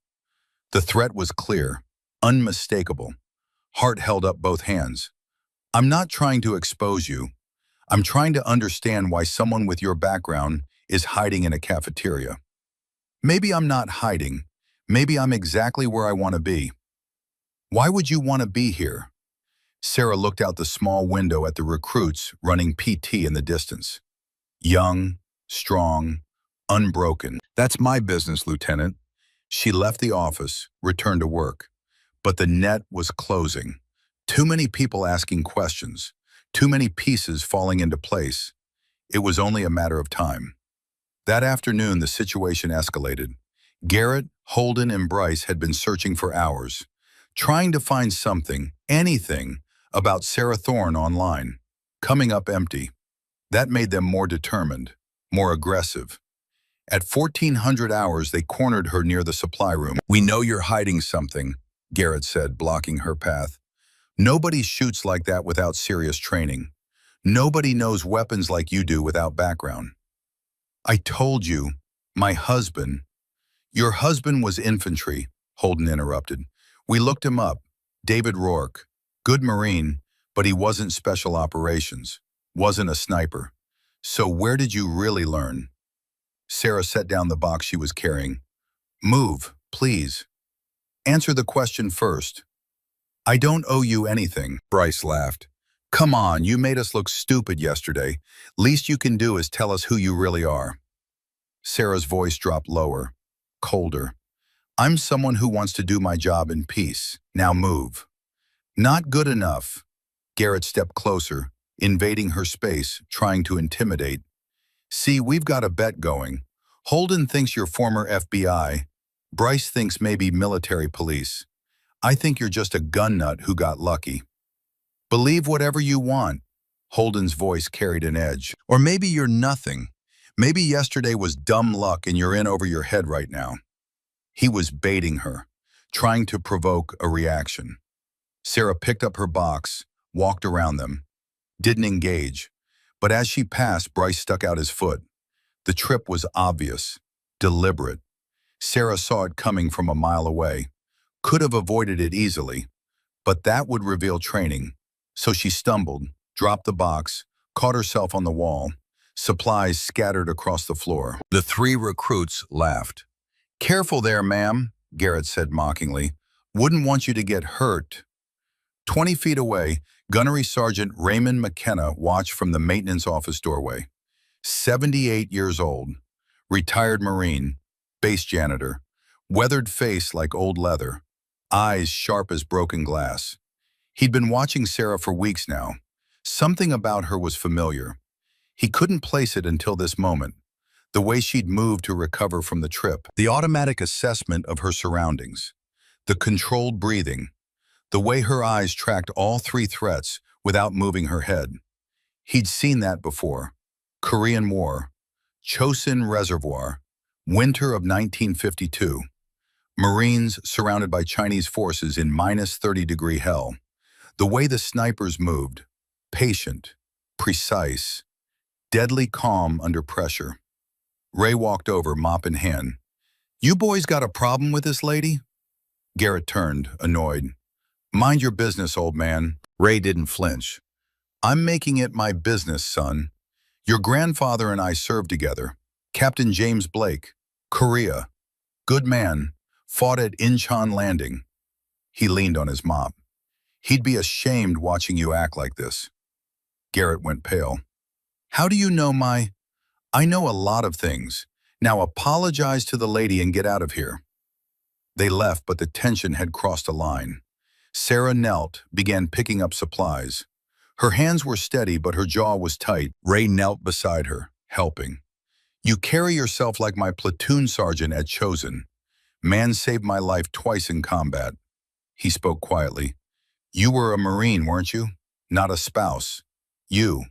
The threat was clear, unmistakable. Hart held up both hands. I'm not trying to expose you. I'm trying to understand why someone with your background is hiding in a cafeteria. Maybe I'm not hiding. Maybe I'm exactly where I want to be. Why would you want to be here? Sarah looked out the small window at the recruits running PT in the distance. Young, strong, unbroken. That's my business, Lieutenant. She left the office, returned to work. But the net was closing. Too many people asking questions. Too many pieces falling into place. It was only a matter of time. That afternoon, the situation escalated. Garrett, Holden, and Bryce had been searching for hours, trying to find something, anything, about Sarah Thorne online, coming up empty. That made them more determined, more aggressive. At 1400 hours, they cornered her near the supply room. We know you're hiding something, Garrett said, blocking her path. Nobody shoots like that without serious training. Nobody knows weapons like you do without background. I told you, my husband. Your husband was infantry, Holden interrupted. We looked him up. David Rourke. Good Marine, but he wasn't special operations. Wasn't a sniper. So where did you really learn? Sarah set down the box she was carrying. Move, please. Answer the question first. I don't owe you anything, Bryce laughed. Come on, you made us look stupid yesterday. Least you can do is tell us who you really are. Sarah's voice dropped lower, colder. I'm someone who wants to do my job in peace. Now move. Not good enough. Garrett stepped closer, invading her space, trying to intimidate. See, we've got a bet going. Holden thinks you're former FBI. Bryce thinks maybe military police. I think you're just a gun nut who got lucky. Believe whatever you want. Holden's voice carried an edge. Or maybe you're nothing. Maybe yesterday was dumb luck and you're in over your head right now. He was baiting her, trying to provoke a reaction. Sarah picked up her box, walked around them, didn't engage. But as she passed, Bryce stuck out his foot. The trip was obvious, deliberate. Sarah saw it coming from a mile away. Could have avoided it easily, but that would reveal training. So she stumbled, dropped the box, caught herself on the wall. Supplies scattered across the floor. The three recruits laughed. Careful there, ma'am, Garrett said mockingly. Wouldn't want you to get hurt. 20 feet away, Gunnery Sergeant Raymond McKenna watched from the maintenance office doorway. 78 years old, retired Marine, base janitor, weathered face like old leather, eyes sharp as broken glass. He'd been watching Sarah for weeks now. Something about her was familiar. He couldn't place it until this moment. The way she'd moved to recover from the trip, the automatic assessment of her surroundings, the controlled breathing, the way her eyes tracked all three threats without moving her head. He'd seen that before. Korean War, Chosin Reservoir, winter of 1952. Marines surrounded by Chinese forces in -30-degree hell. The way the snipers moved, patient, precise, deadly calm under pressure. Ray walked over, mop in hand. You boys got a problem with this lady? Garrett turned, annoyed. Mind your business, old man. Ray didn't flinch. I'm making it my business, son. Your grandfather and I served together. Captain James Blake, Korea. Good man. Fought at Incheon Landing. He leaned on his mop. He'd be ashamed watching you act like this. Garrett went pale. How do you know my... I know a lot of things. Now apologize to the lady and get out of here. They left, but the tension had crossed a line. Sarah knelt, began picking up supplies. Her hands were steady, but her jaw was tight. Ray knelt beside her, helping. You carry yourself like my platoon sergeant at Chosin. Man saved my life twice in combat. He spoke quietly. You were a Marine, weren't you? Not a spouse. You.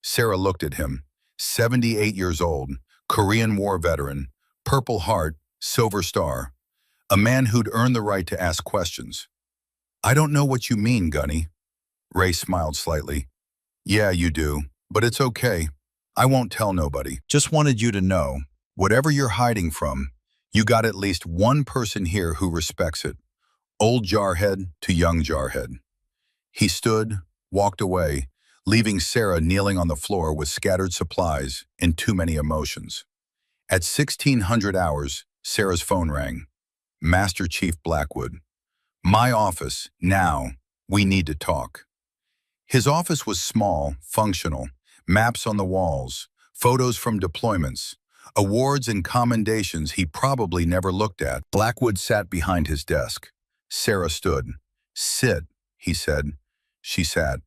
Sarah looked at him. 78 years old, Korean War veteran, Purple Heart, Silver Star. A man who'd earned the right to ask questions. I don't know what you mean, Gunny. Ray smiled slightly. Yeah, you do. But it's okay. I won't tell nobody. Just wanted you to know, whatever you're hiding from, you got at least one person here who respects it. Old Jarhead to young Jarhead. He stood, walked away, leaving Sarah kneeling on the floor with scattered supplies and too many emotions. At 1600 hours, Sarah's phone rang. Master Chief Blackwood. My office, now. We need to talk. His office was small, functional, maps on the walls, photos from deployments, awards and commendations he probably never looked at. Blackwood sat behind his desk. Sarah stood. Sit, he said. She sat.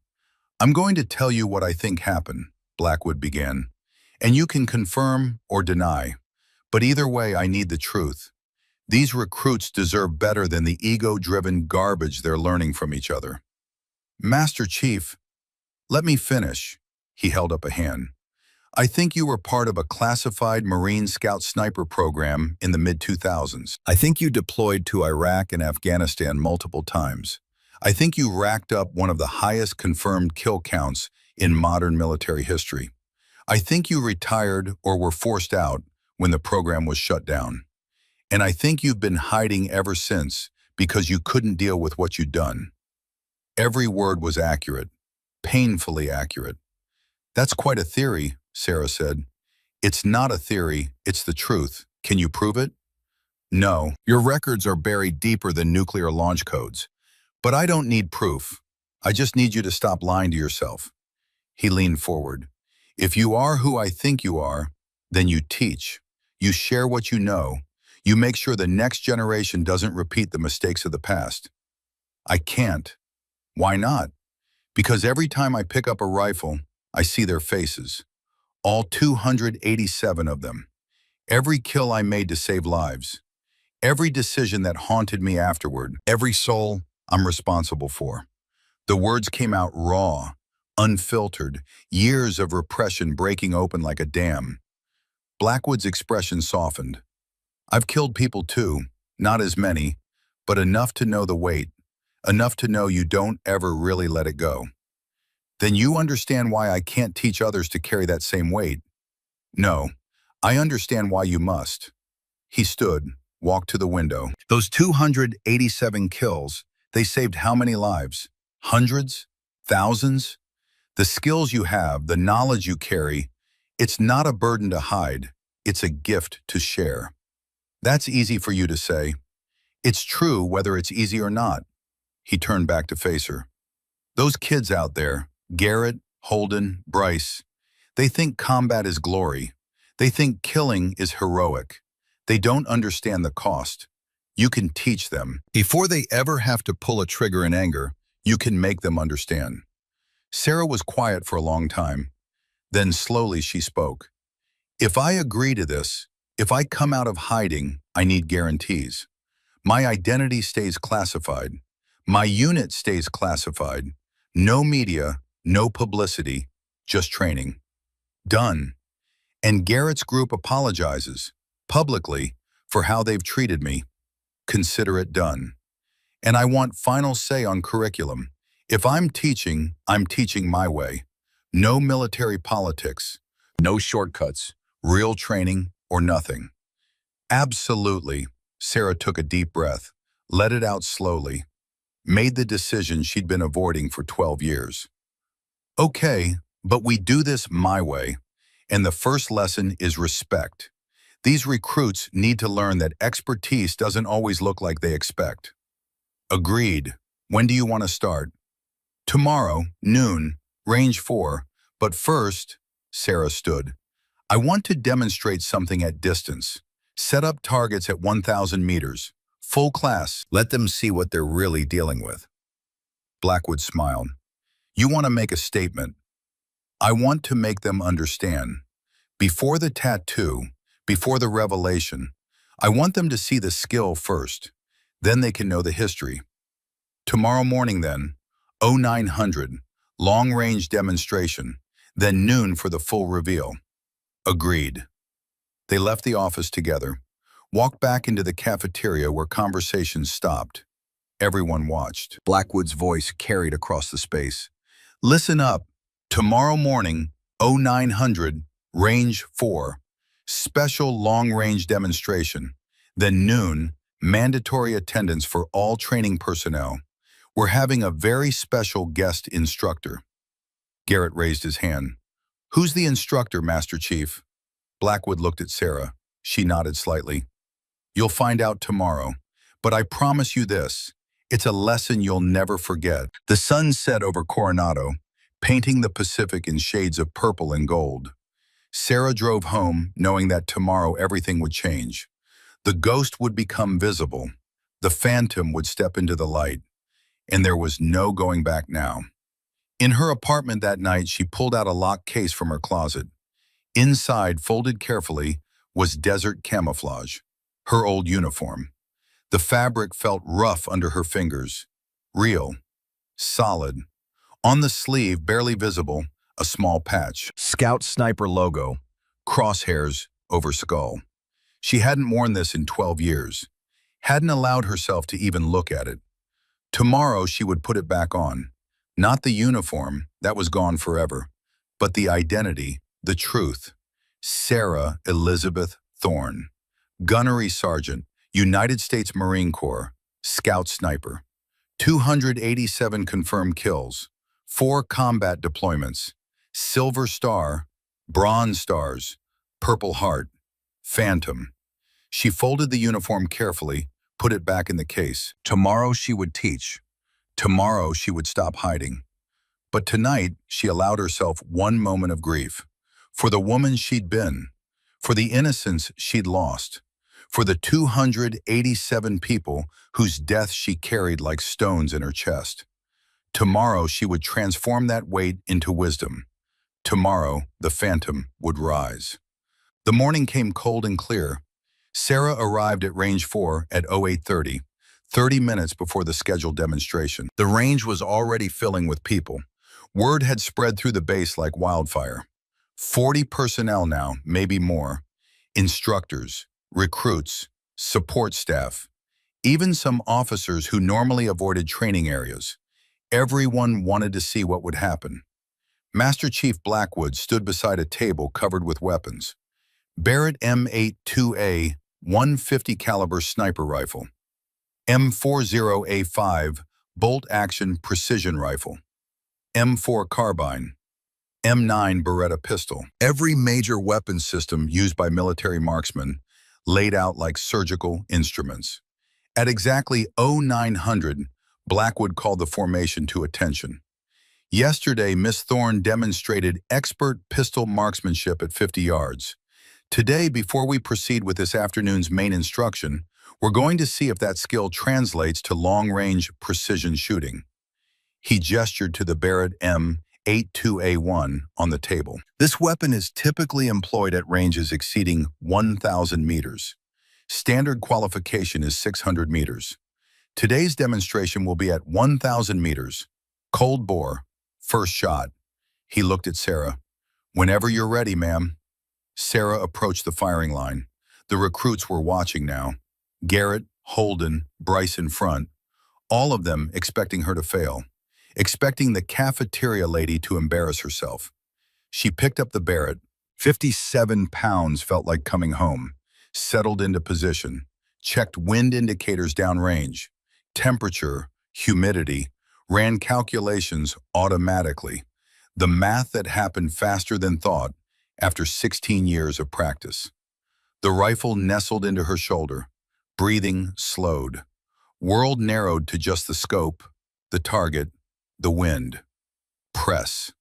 I'm going to tell you what I think happened, Blackwood began, and you can confirm or deny. But either way, I need the truth. These recruits deserve better than the ego-driven garbage they're learning from each other. Master Chief, let me finish. He held up a hand. I think you were part of a classified Marine Scout sniper program in the mid-2000s. I think you deployed to Iraq and Afghanistan multiple times. I think you racked up one of the highest confirmed kill counts in modern military history. I think you retired or were forced out when the program was shut down. And I think you've been hiding ever since because you couldn't deal with what you'd done. Every word was accurate, painfully accurate. That's quite a theory, Sarah said. It's not a theory, it's the truth. Can you prove it? No, your records are buried deeper than nuclear launch codes. But I don't need proof. I just need you to stop lying to yourself. He leaned forward. If you are who I think you are, then you teach. You share what you know. You make sure the next generation doesn't repeat the mistakes of the past. I can't. Why not? Because every time I pick up a rifle, I see their faces. All 287 of them. Every kill I made to save lives. Every decision that haunted me afterward. Every soul I'm responsible for. The words came out raw, unfiltered, years of repression breaking open like a dam. Blackwood's expression softened. I've killed people too, not as many, but enough to know the weight, enough to know you don't ever really let it go. Then you understand why I can't teach others to carry that same weight. No, I understand why you must. He stood, walked to the window. Those 287 kills, they saved how many lives? Hundreds? Thousands? The skills you have, the knowledge you carry, it's not a burden to hide, it's a gift to share. That's easy for you to say. It's true whether it's easy or not. He turned back to face her. Those kids out there, Garrett, Holden, Bryce, they think combat is glory. They think killing is heroic. They don't understand the cost. You can teach them. Before they ever have to pull a trigger in anger, you can make them understand. Sarah was quiet for a long time. Then slowly she spoke. If I agree to this, if I come out of hiding, I need guarantees. My identity stays classified. My unit stays classified. No media, no publicity, just training. Done. And Garrett's group apologizes, publicly, for how they've treated me. Consider it done. And I want final say on curriculum. If I'm teaching my way. No military politics, no shortcuts, real training or nothing. Absolutely. Sarah took a deep breath, let it out slowly, made the decision she'd been avoiding for 12 years. Okay, but we do this my way, and the first lesson is respect. These recruits need to learn that expertise doesn't always look like they expect. Agreed. When do you want to start? Tomorrow, noon, range 4. But first, Sarah stood. I want to demonstrate something at distance. Set up targets at 1,000 meters. Full class. Let them see what they're really dealing with. Blackwood smiled. You want to make a statement. I want to make them understand. Before the tattoo, before the revelation, I want them to see the skill first. Then they can know the history. Tomorrow morning then, 0900, long-range demonstration, then noon for the full reveal. Agreed. They left the office together, walked back into the cafeteria where conversations stopped. Everyone watched. Blackwood's voice carried across the space. Listen up. Tomorrow morning, 0900, Range 4, special long-range demonstration. Then noon, mandatory attendance for all training personnel. We're having a very special guest instructor. Garrett raised his hand. Who's the instructor, Master Chief? Blackwood looked at Sarah. She nodded slightly. You'll find out tomorrow, but I promise you this. It's a lesson you'll never forget. The sun set over Coronado, painting the Pacific in shades of purple and gold. Sarah drove home, knowing that tomorrow everything would change. The ghost would become visible. The phantom would step into the light. And there was no going back now. In her apartment that night, she pulled out a locked case from her closet. Inside, folded carefully, was desert camouflage, her old uniform. The fabric felt rough under her fingers. Real. Solid. On the sleeve, barely visible, a small patch. Scout Sniper logo. Crosshairs over skull. She hadn't worn this in 12 years. Hadn't allowed herself to even look at it. Tomorrow she would put it back on. Not the uniform, that was gone forever, but the identity, the truth. Sarah Elizabeth Thorne. Gunnery Sergeant, United States Marine Corps, Scout Sniper. 287 confirmed kills, 4 combat deployments, Silver Star, Bronze Stars, Purple Heart, Phantom. She folded the uniform carefully, put it back in the case. Tomorrow she would teach. Tomorrow she would stop hiding. But tonight she allowed herself one moment of grief. For the woman she'd been. For the innocence she'd lost. For the 287 people whose death she carried like stones in her chest. Tomorrow she would transform that weight into wisdom. Tomorrow the phantom would rise. The morning came cold and clear. Sarah arrived at Range 4 at 0830, 30 minutes before the scheduled demonstration. The range was already filling with people. Word had spread through the base like wildfire. 40 personnel now, maybe more. Instructors, recruits, support staff, even some officers who normally avoided training areas. Everyone wanted to see what would happen. Master Chief Blackwood stood beside a table covered with weapons. Barrett M82A 150 caliber sniper rifle, M40A5 bolt-action precision rifle, M4 carbine, M9 Beretta pistol. Every major weapon system used by military marksmen laid out like surgical instruments. At exactly 0900, Blackwood called the formation to attention. Yesterday, Miss Thorne demonstrated expert pistol marksmanship at 50 yards. Today, before we proceed with this afternoon's main instruction, we're going to see if that skill translates to long-range precision shooting. He gestured to the Barrett M82A1 on the table. This weapon is typically employed at ranges exceeding 1,000 meters. Standard qualification is 600 meters. Today's demonstration will be at 1,000 meters. Cold bore, first shot. He looked at Sarah. Whenever you're ready, ma'am. Sarah approached the firing line. The recruits were watching now. Garrett, Holden, Bryce in front. All of them expecting her to fail. Expecting the cafeteria lady to embarrass herself. She picked up the Barrett. 57 pounds felt like coming home. Settled into position. Checked wind indicators downrange. Temperature, humidity. Ran calculations automatically. The math that happened faster than thought after 16 years of practice. The rifle nestled into her shoulder. Breathing slowed. World narrowed to just the scope, the target, the wind. Press.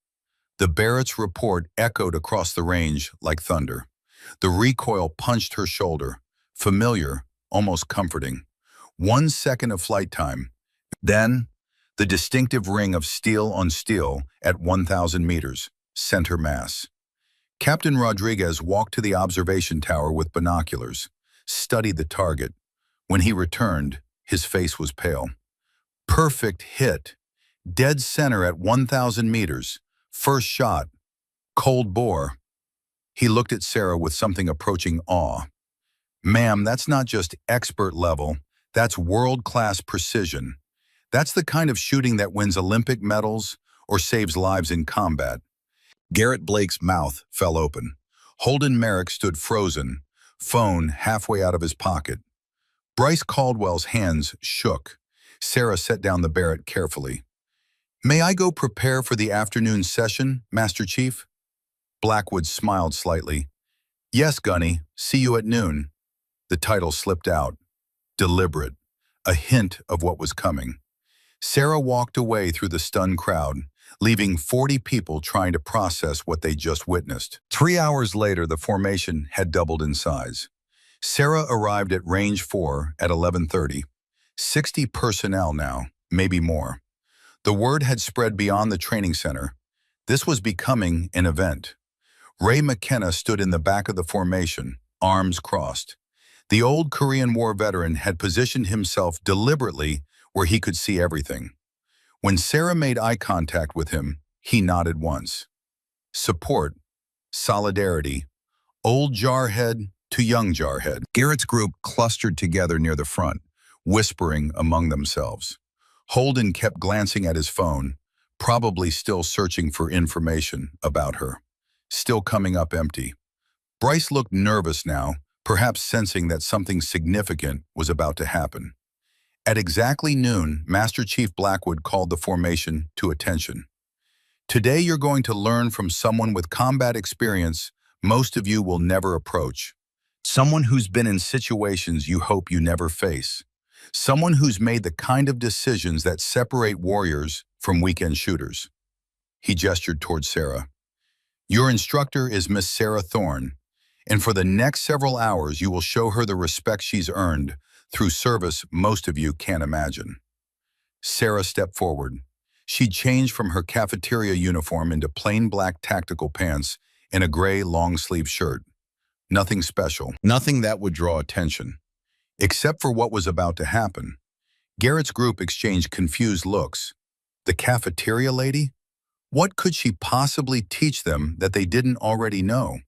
The Barrett's report echoed across the range like thunder. The recoil punched her shoulder. Familiar, almost comforting. 1 second of flight time. Then, the distinctive ring of steel on steel at 1,000 meters, center mass. Captain Rodriguez walked to the observation tower with binoculars, studied the target. When he returned, his face was pale. Perfect hit. Dead center at 1,000 meters. First shot. Cold bore. He looked at Sarah with something approaching awe. Ma'am, that's not just expert level. That's world-class precision. That's the kind of shooting that wins Olympic medals or saves lives in combat. Garrett Blake's mouth fell open. Holden Merrick stood frozen, phone halfway out of his pocket. Bryce Caldwell's hands shook. Sarah set down the Barrett carefully. "May I go prepare for the afternoon session, Master Chief?" Blackwood smiled slightly. "Yes, Gunny. See you at noon." The title slipped out. Deliberate. A hint of what was coming. Sarah walked away through the stunned crowd, leaving 40 people trying to process what they just witnessed. 3 hours later, the formation had doubled in size. Sarah arrived at Range 4 at 11:30. 60 personnel now, maybe more. The word had spread beyond the training center. This was becoming an event. Ray McKenna stood in the back of the formation, arms crossed. The old Korean War veteran had positioned himself deliberately where he could see everything. When Sarah made eye contact with him, he nodded once. Support, solidarity, old jarhead to young jarhead. Garrett's group clustered together near the front, whispering among themselves. Holden kept glancing at his phone, probably still searching for information about her. Still coming up empty. Bryce looked nervous now, perhaps sensing that something significant was about to happen. At exactly noon, Master Chief Blackwood called the formation to attention. "Today you're going to learn from someone with combat experience most of you will never approach. Someone who's been in situations you hope you never face. Someone who's made the kind of decisions that separate warriors from weekend shooters." He gestured toward Sarah. "Your instructor is Miss Sarah Thorne, and for the next several hours you will show her the respect she's earned through service most of you can't imagine." Sarah stepped forward. She'd changed from her cafeteria uniform into plain black tactical pants and a gray long-sleeve shirt. Nothing special, nothing that would draw attention. Except for what was about to happen. Garrett's group exchanged confused looks. The cafeteria lady? What could she possibly teach them that they didn't already know?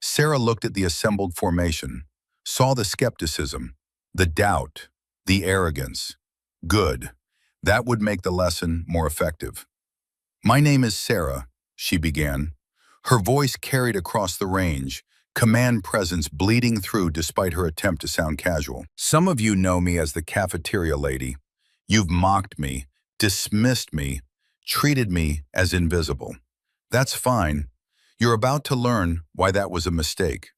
Sarah looked at the assembled formation, saw the skepticism, the doubt, the arrogance. Good. That would make the lesson more effective. "My name is Sarah," she began. Her voice carried across the range, command presence bleeding through despite her attempt to sound casual. "Some of you know me as the cafeteria lady. You've mocked me, dismissed me, treated me as invisible. That's fine. You're about to learn why that was a mistake."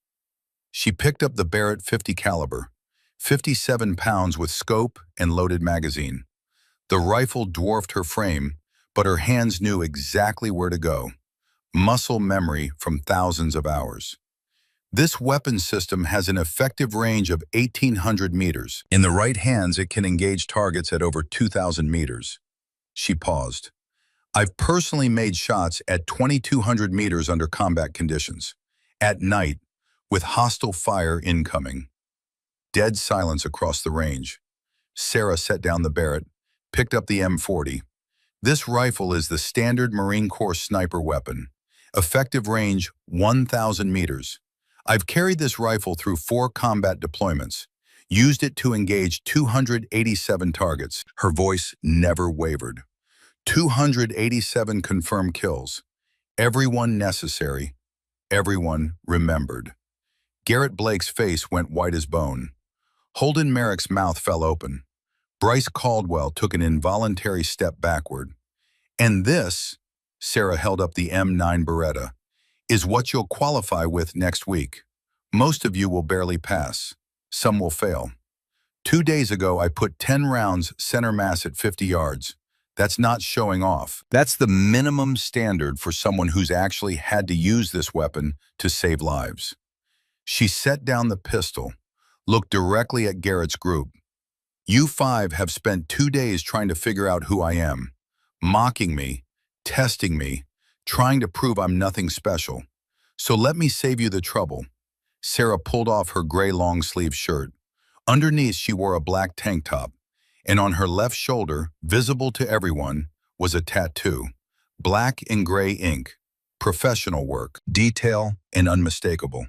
She picked up the Barrett .50 caliber, 57 pounds with scope and loaded magazine. The rifle dwarfed her frame, but her hands knew exactly where to go. Muscle memory from thousands of hours. This weapon system has an effective range of 1,800 meters. In the right hands, it can engage targets at over 2,000 meters. She paused. "I've personally made shots at 2,200 meters under combat conditions. At night, with hostile fire incoming." Dead silence across the range. Sarah set down the Barrett, picked up the M40. This rifle is the standard Marine Corps sniper weapon. Effective range 1,000 meters. I've carried this rifle through 4 combat deployments, used it to engage 287 targets. Her voice never wavered. 287 confirmed kills. Everyone necessary. Everyone remembered. Garrett Blake's face went white as bone. Holden Merrick's mouth fell open. Bryce Caldwell took an involuntary step backward. "And this," Sarah held up the M9 Beretta, "is what you'll qualify with next week. Most of you will barely pass. Some will fail. 2 days ago, I put 10 rounds center mass at 50 yards. That's not showing off. That's the minimum standard for someone who's actually had to use this weapon to save lives." She set down the pistol, looked directly at Garrett's group. "You 5 have spent 2 days trying to figure out who I am, mocking me, testing me, trying to prove I'm nothing special. So let me save you the trouble." Sarah pulled off her gray long-sleeve shirt. Underneath, she wore a black tank top, and on her left shoulder, visible to everyone, was a tattoo. Black and gray ink. Professional work, detail, and unmistakable.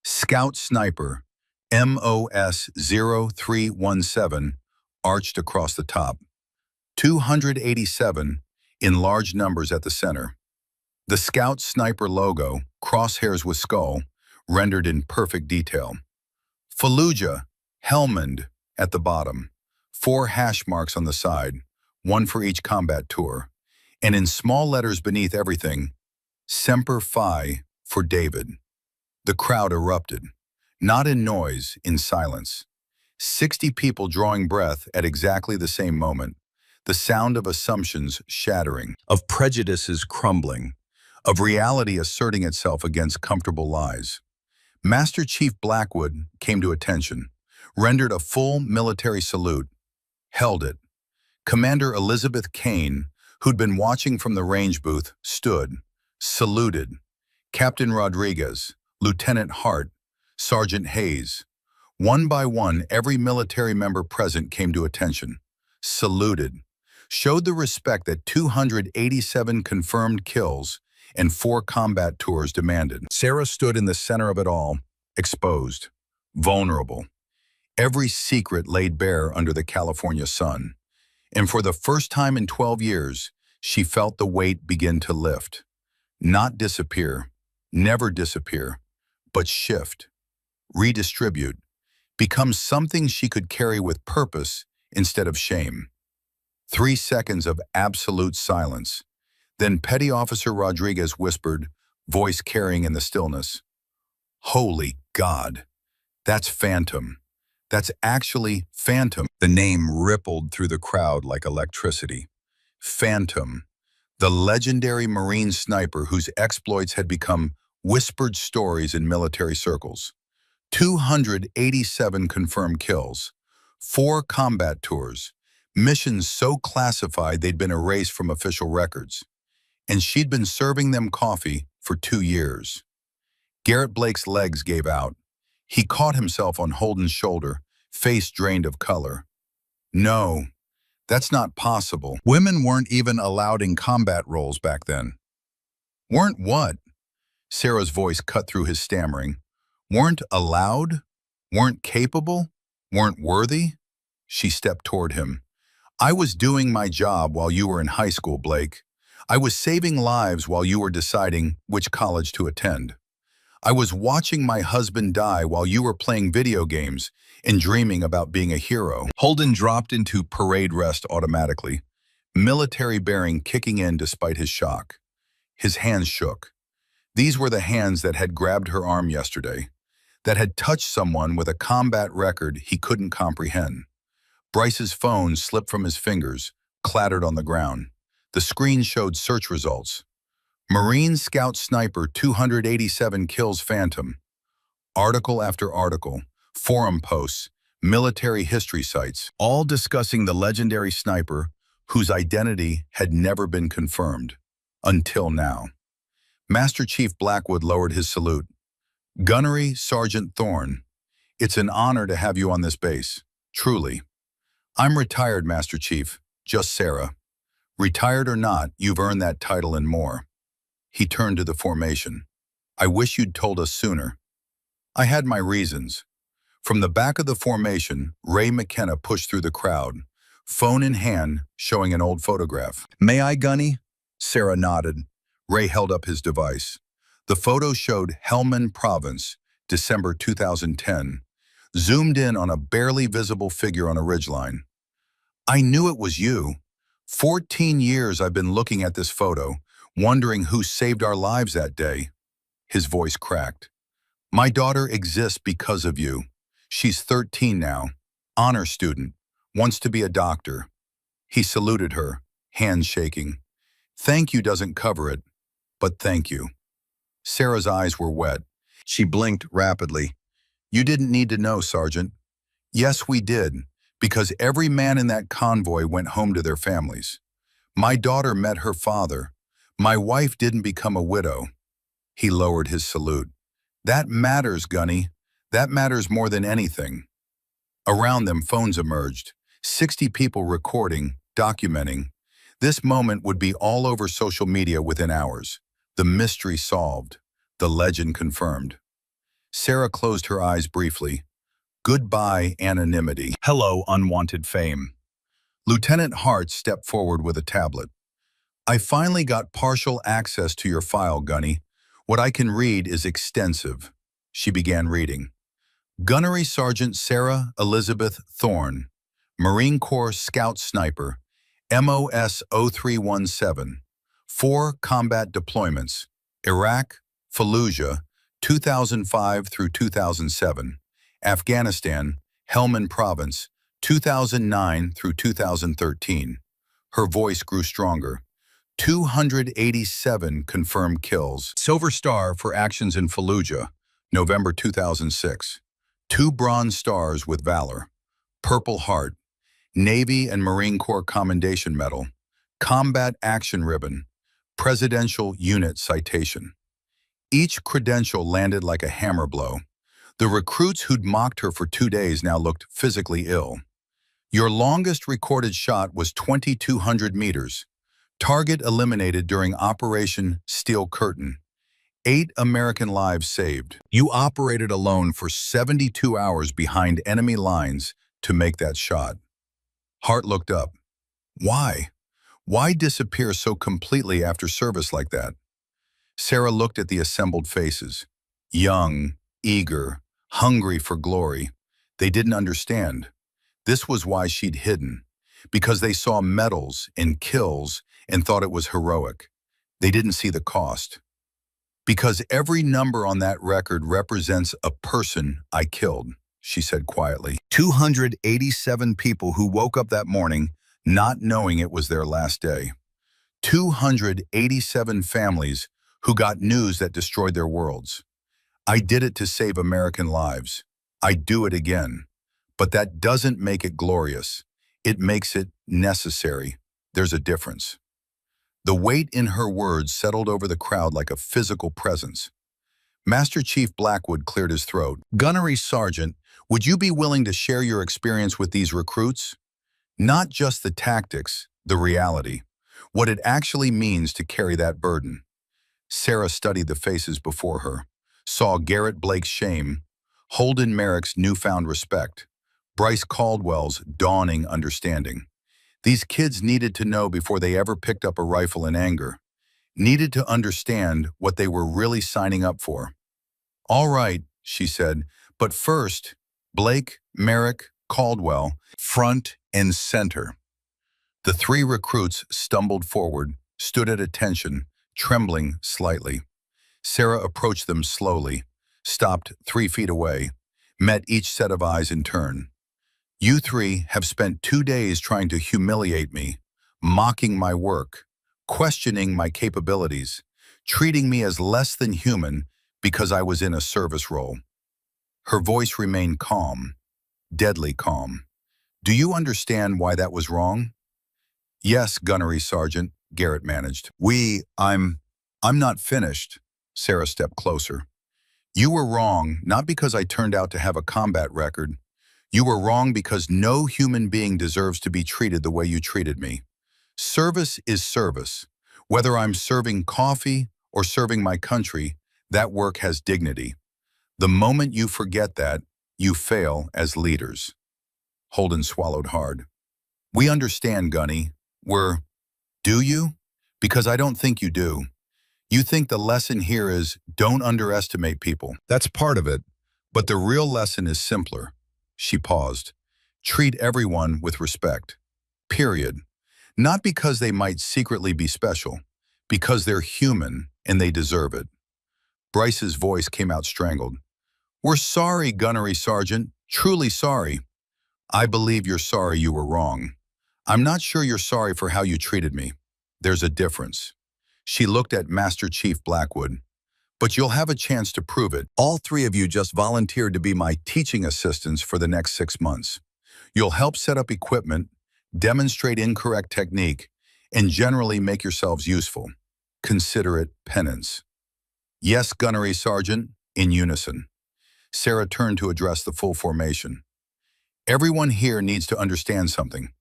Scout Sniper, MOS 0317, arched across the top. 287 in large numbers at the center. The Scout Sniper logo, crosshairs with skull, rendered in perfect detail. Fallujah, Helmand, at the bottom. 4 hash marks on the side, one for each combat tour. And in small letters beneath everything, Semper Fi for David. The crowd erupted. Not in noise, in silence. 60 people drawing breath at exactly the same moment. The sound of assumptions shattering, of prejudices crumbling, of reality asserting itself against comfortable lies. Master Chief Blackwood came to attention, rendered a full military salute, held it. Commander Elizabeth Kane, who'd been watching from the range booth, stood, saluted. Captain Rodriguez, Lieutenant Hart, Sergeant Hayes. One by one, every military member present came to attention, saluted, showed the respect that 287 confirmed kills and 4 combat tours demanded. Sarah stood in the center of it all, exposed, vulnerable. Every secret laid bare under the California sun. And for the first time in 12 years, she felt the weight begin to lift. Not disappear, never disappear, but shift, redistribute, become something she could carry with purpose instead of shame. 3 seconds of absolute silence. Then Petty Officer Rodriguez whispered, voice carrying in the stillness, "Holy God, that's Phantom. That's actually Phantom." The name rippled through the crowd like electricity. Phantom, the legendary Marine sniper whose exploits had become whispered stories in military circles. 287 confirmed kills, 4 combat tours, missions so classified they'd been erased from official records. And she'd been serving them coffee for 2 years. Garrett Blake's legs gave out. He caught himself on Holden's shoulder, face drained of color. No, that's not possible. Women weren't even allowed in combat roles back then. Weren't what? Sarah's voice cut through his stammering. Weren't allowed? Weren't capable? Weren't worthy? She stepped toward him. I was doing my job while you were in high school, Blake. I was saving lives while you were deciding which college to attend. I was watching my husband die while you were playing video games and dreaming about being a hero. Holden dropped into parade rest automatically, military bearing kicking in despite his shock. His hands shook. These were the hands that had grabbed her arm yesterday, that had touched someone with a combat record he couldn't comprehend. Bryce's phone slipped from his fingers, clattered on the ground. The screen showed search results. Marine Scout Sniper 287 kills Phantom. Article after article, forum posts, military history sites, all discussing the legendary sniper whose identity had never been confirmed, until now. Master Chief Blackwood lowered his salute. Gunnery Sergeant Thorne, it's an honor to have you on this base, truly. I'm retired, Master Chief, just Sarah. Retired or not, you've earned that title and more. He turned to the formation. I wish you'd told us sooner. I had my reasons. From the back of the formation, Ray McKenna pushed through the crowd, phone in hand, showing an old photograph. May I, Gunny? Sarah nodded. Ray held up his device. The photo showed Helmand Province, December 2010, zoomed in on a barely visible figure on a ridgeline. I knew it was you. 14 years I've been looking at this photo, wondering who saved our lives that day. His voice cracked. My daughter exists because of you. She's 13 now, honor student, wants to be a doctor. He saluted her, hands shaking. Thank you doesn't cover it, but thank you. Sarah's eyes were wet. She blinked rapidly. You didn't need to know, Sergeant. Yes, we did, because every man in that convoy went home to their families. My daughter met her father. My wife didn't become a widow. He lowered his salute. That matters, Gunny. That matters more than anything. Around them, phones emerged. 60 people recording, documenting. This moment would be all over social media within hours. The mystery solved. The legend confirmed. Sarah closed her eyes briefly. Goodbye, anonymity. Hello, unwanted fame. Lieutenant Hart stepped forward with a tablet. I finally got partial access to your file, Gunny. What I can read is extensive. She began reading. Gunnery Sergeant Sarah Elizabeth Thorne, Marine Corps Scout Sniper, MOS 0317, 4 combat deployments, Iraq, Fallujah, 2005 through 2007, Afghanistan, Helmand Province, 2009 through 2013. Her voice grew stronger. 287 confirmed kills. Silver Star for actions in Fallujah, November 2006. 2 Bronze Stars with Valor. Purple Heart. Navy and Marine Corps Commendation Medal. Combat Action Ribbon. Presidential Unit Citation. Each credential landed like a hammer blow. The recruits who'd mocked her for 2 days now looked physically ill. Your longest recorded shot was 2,200 meters. Target eliminated during Operation Steel Curtain. 8 American lives saved. You operated alone for 72 hours behind enemy lines to make that shot. Hart looked up. Why? Why disappear so completely after service like that? Sarah looked at the assembled faces. Young, eager, hungry for glory. They didn't understand. This was why she'd hidden. Because they saw medals and kills and thought it was heroic. They didn't see the cost. Because every number on that record represents a person I killed, she said quietly. 287 people who woke up that morning not knowing it was their last day. 287 families who got news that destroyed their worlds. I did it to save American lives. I'd do it again. But that doesn't make it glorious. It makes it necessary. There's a difference. The weight in her words settled over the crowd like a physical presence. Master Chief Blackwood cleared his throat. Gunnery Sergeant, would you be willing to share your experience with these recruits? Not just the tactics, the reality. What it actually means to carry that burden. Sarah studied the faces before her, saw Garrett Blake's shame, Holden Merrick's newfound respect, Bryce Caldwell's dawning understanding. These kids needed to know before they ever picked up a rifle in anger, needed to understand what they were really signing up for. All right, she said, but first, Blake, Merrick, Caldwell, front and center. The 3 recruits stumbled forward, stood at attention, trembling slightly. Sarah approached them slowly, stopped 3 feet away, met each set of eyes in turn. You 3 have spent 2 days trying to humiliate me, mocking my work, questioning my capabilities, treating me as less than human because I was in a service role. Her voice remained calm, deadly calm. Do you understand why that was wrong? Yes, Gunnery Sergeant, Garrett managed. I'm not finished. Sarah stepped closer. You were wrong, not because I turned out to have a combat record. You were wrong because no human being deserves to be treated the way you treated me. Service is service. Whether I'm serving coffee or serving my country, that work has dignity. The moment you forget that, you fail as leaders. Holden swallowed hard. We understand, Gunny. Do you? Because I don't think you do. You think the lesson here is don't underestimate people. That's part of it. But the real lesson is simpler. She paused. Treat everyone with respect. Period. Not because they might secretly be special, because they're human and they deserve it. Bryce's voice came out strangled. We're sorry, Gunnery Sergeant. Truly sorry. I believe you're sorry you were wrong. I'm not sure you're sorry for how you treated me. There's a difference. She looked at Master Chief Blackwood. But you'll have a chance to prove it. All 3 of you just volunteered to be my teaching assistants for the next 6 months. You'll help set up equipment, demonstrate incorrect technique, and generally make yourselves useful. Consider it penance. Yes, Gunnery Sergeant, in unison. Sarah turned to address the full formation. Everyone here needs to understand something.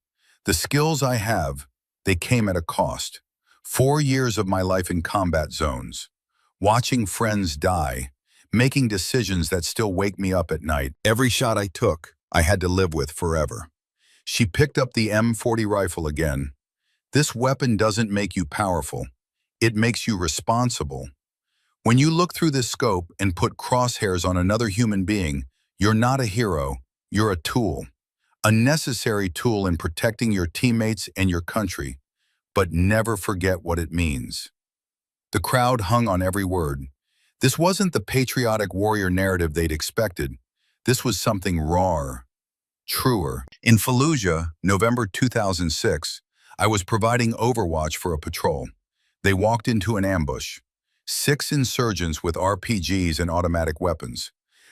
The skills I have, they came at a cost. 4 years of my life in combat zones. Watching friends die, making decisions that still wake me up at night. Every shot I took, I had to live with forever. She picked up the M40 rifle again. This weapon doesn't make you powerful. It makes you responsible. When you look through this scope and put crosshairs on another human being, you're not a hero, you're a tool. A necessary tool in protecting your teammates and your country. But never forget what it means. The crowd hung on every word. This wasn't the patriotic warrior narrative they'd expected. This was something rawer, truer. In Fallujah, November 2006, I was providing overwatch for a patrol. They walked into an ambush. 6 insurgents with RPGs and automatic weapons.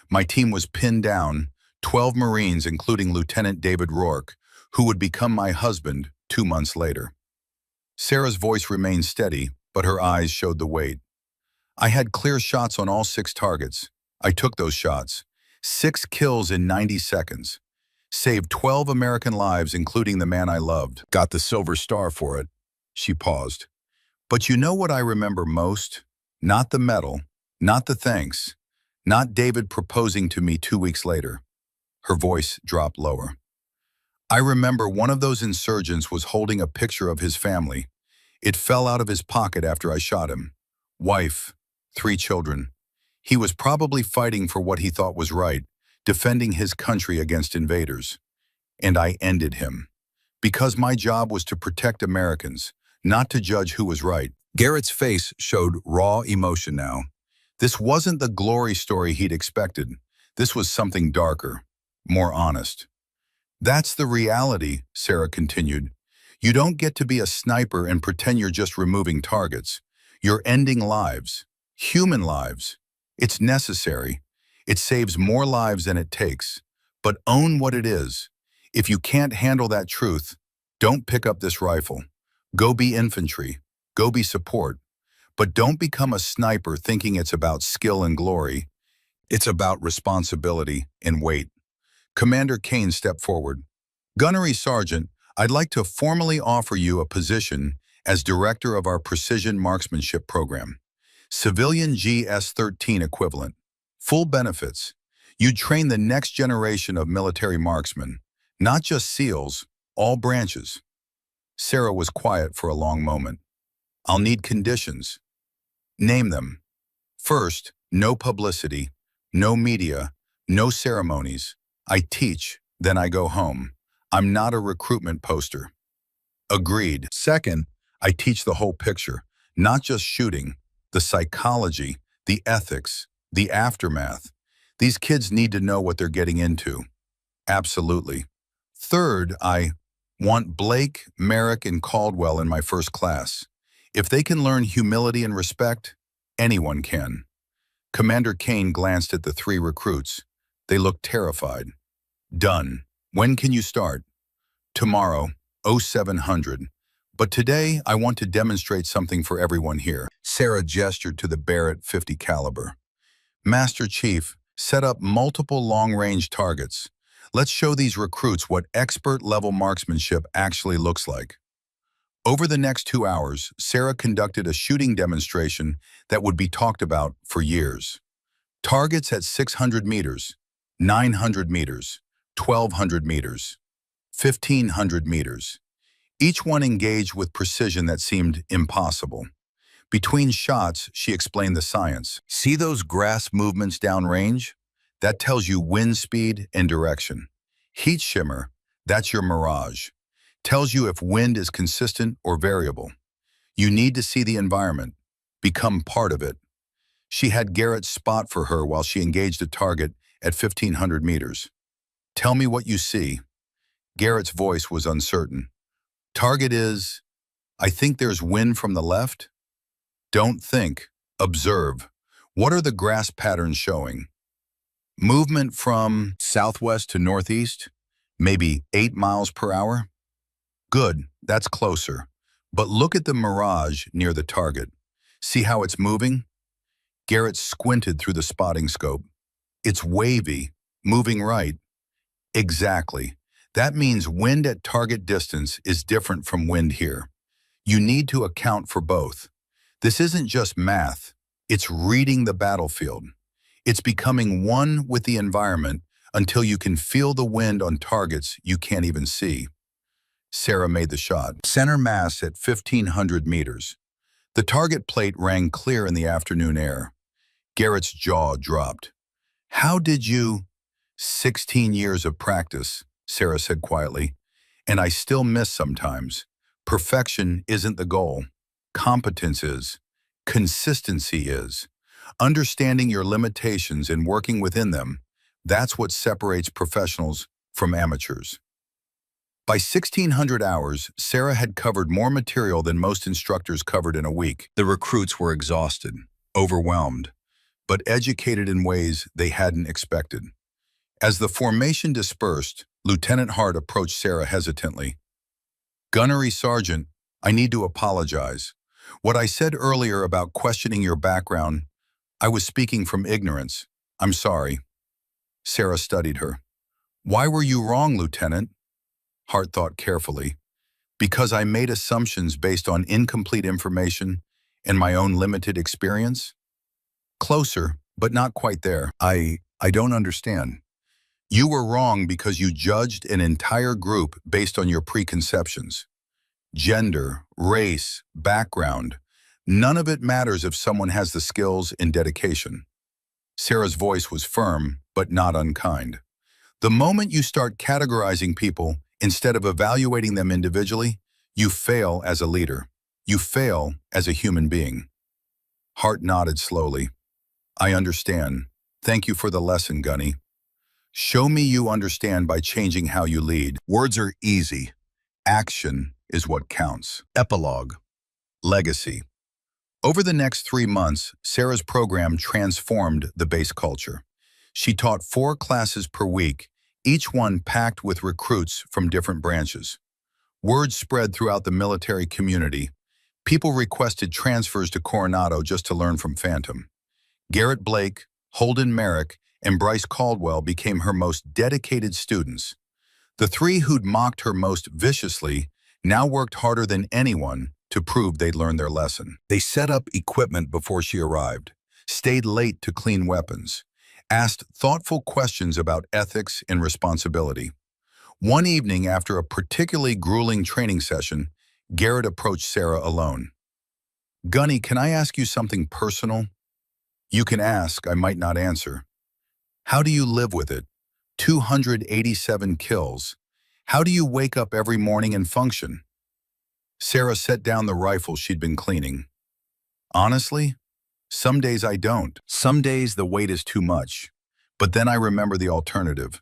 My team was pinned down, 12 Marines including Lieutenant David Rourke, who would become my husband 2 months later. Sarah's voice remained steady, but her eyes showed the weight. I had clear shots on all 6 targets. I took those shots. 6 kills in 90 seconds. Saved 12 American lives, including the man I loved. Got the Silver Star for it. She paused. But you know what I remember most? Not the medal, not the thanks, not David proposing to me 2 weeks later. Her voice dropped lower. I remember one of those insurgents was holding a picture of his family. It fell out of his pocket after I shot him. Wife, 3 children. He was probably fighting for what he thought was right, defending his country against invaders. And I ended him. Because my job was to protect Americans, not to judge who was right. Garrett's face showed raw emotion now. This wasn't the glory story he'd expected. This was something darker, more honest. That's the reality, Sarah continued. You don't get to be a sniper and pretend you're just removing targets. You're ending lives, human lives. It's necessary. It saves more lives than it takes. But own what it is. If you can't handle that truth, don't pick up this rifle. Go be infantry. Go be support. But don't become a sniper thinking it's about skill and glory. It's about responsibility and weight. Commander Kane stepped forward. Gunnery Sergeant, I'd like to formally offer you a position as director of our Precision Marksmanship Program. Civilian GS-13 equivalent. Full benefits. You'd train the next generation of military marksmen, not just SEALs, all branches. Sarah was quiet for a long moment. I'll need conditions. Name them. First, no publicity, no media, no ceremonies. I teach, then I go home. I'm not a recruitment poster. Agreed. Second, I teach the whole picture, not just shooting, the psychology, the ethics, the aftermath. These kids need to know what they're getting into. Absolutely. Third, I want Blake, Merrick, and Caldwell in my first class. If they can learn humility and respect, anyone can. Commander Kane glanced at the 3 recruits. They looked terrified. Done. When can you start? Tomorrow, 0700. But today, I want to demonstrate something for everyone here. Sarah gestured to the Barrett 50 caliber. Master Chief, set up multiple long-range targets. Let's show these recruits what expert-level marksmanship actually looks like. Over the next 2 hours, Sarah conducted a shooting demonstration that would be talked about for years. Targets at 600 meters, 900 meters, 1,200 meters, 1,500 meters. Each one engaged with precision that seemed impossible. Between shots, she explained the science. See those grasp movements downrange? That tells you wind speed and direction. Heat shimmer, that's your mirage. Tells you if wind is consistent or variable. You need to see the environment, become part of it. She had Garrett spot for her while she engaged a target at 1,500 meters. Tell me what you see. Garrett's voice was uncertain. Target is, I think there's wind from the left. Don't think, observe. What are the grasp patterns showing? Movement from southwest to northeast, maybe 8 miles per hour. Good, that's closer. But look at the mirage near the target. See how it's moving? Garrett squinted through the spotting scope. It's wavy, moving right. Exactly. That means wind at target distance is different from wind here. You need to account for both. This isn't just math. It's reading the battlefield. It's becoming one with the environment until you can feel the wind on targets you can't even see. Sarah made the shot. Center mass at 1,500 meters. The target plate rang clear in the afternoon air. Garrett's jaw dropped. How did you— 16 years of practice, Sarah said quietly. And I still miss sometimes. Perfection isn't the goal. Competence is. Consistency is. Understanding your limitations and working within them, that's what separates professionals from amateurs. By 1,600 hours, Sarah had covered more material than most instructors covered in a week. The recruits were exhausted, overwhelmed, but educated in ways they hadn't expected. As the formation dispersed, Lieutenant Hart approached Sarah hesitantly. "Gunnery Sergeant, I need to apologize. What I said earlier about questioning your background, I was speaking from ignorance. I'm sorry." Sarah studied her. "Why were you wrong, Lieutenant?" Hart thought carefully. "Because I made assumptions based on incomplete information and my own limited experience?" "Closer, but not quite there. I don't understand." "You were wrong because you judged an entire group based on your preconceptions. Gender, race, background. None of it matters if someone has the skills and dedication." Sarah's voice was firm, but not unkind. "The moment you start categorizing people instead of evaluating them individually, you fail as a leader. You fail as a human being." Hart nodded slowly. "I understand. Thank you for the lesson, Gunny. Show me you understand by changing how you lead. Words are easy. Action is what counts." Epilogue. Legacy. Over the next 3 months, Sarah's program transformed the base culture. She taught 4 classes per week, each one packed with recruits from different branches. Word spread throughout the military community. People requested transfers to Coronado just to learn from Phantom. Garrett Blake, Holden Merrick, and Bryce Caldwell became her most dedicated students. The 3 who'd mocked her most viciously now worked harder than anyone to prove they'd learned their lesson. They set up equipment before she arrived, stayed late to clean weapons, asked thoughtful questions about ethics and responsibility. One evening after a particularly grueling training session, Garrett approached Sarah alone. "Gunny, can I ask you something personal?" "You can ask, I might not answer." "How do you live with it? 287 kills. How do you wake up every morning and function?" Sarah set down the rifle she'd been cleaning. "Honestly, some days I don't. Some days the weight is too much. But then I remember the alternative.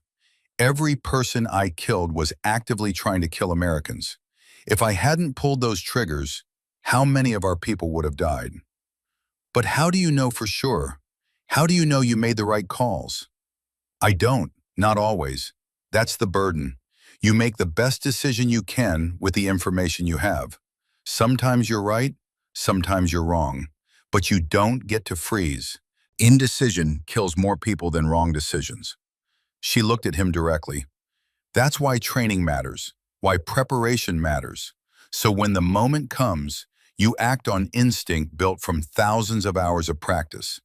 Every person I killed was actively trying to kill Americans. If I hadn't pulled those triggers, how many of our people would have died?" "But how do you know for sure? How do you know you made the right calls?" "I don't, not always. That's the burden. You make the best decision you can with the information you have. Sometimes you're right, sometimes you're wrong. But you don't get to freeze. Indecision kills more people than wrong decisions." She looked at him directly. "That's why training matters, why preparation matters. So when the moment comes, you act on instinct built from thousands of hours of practice.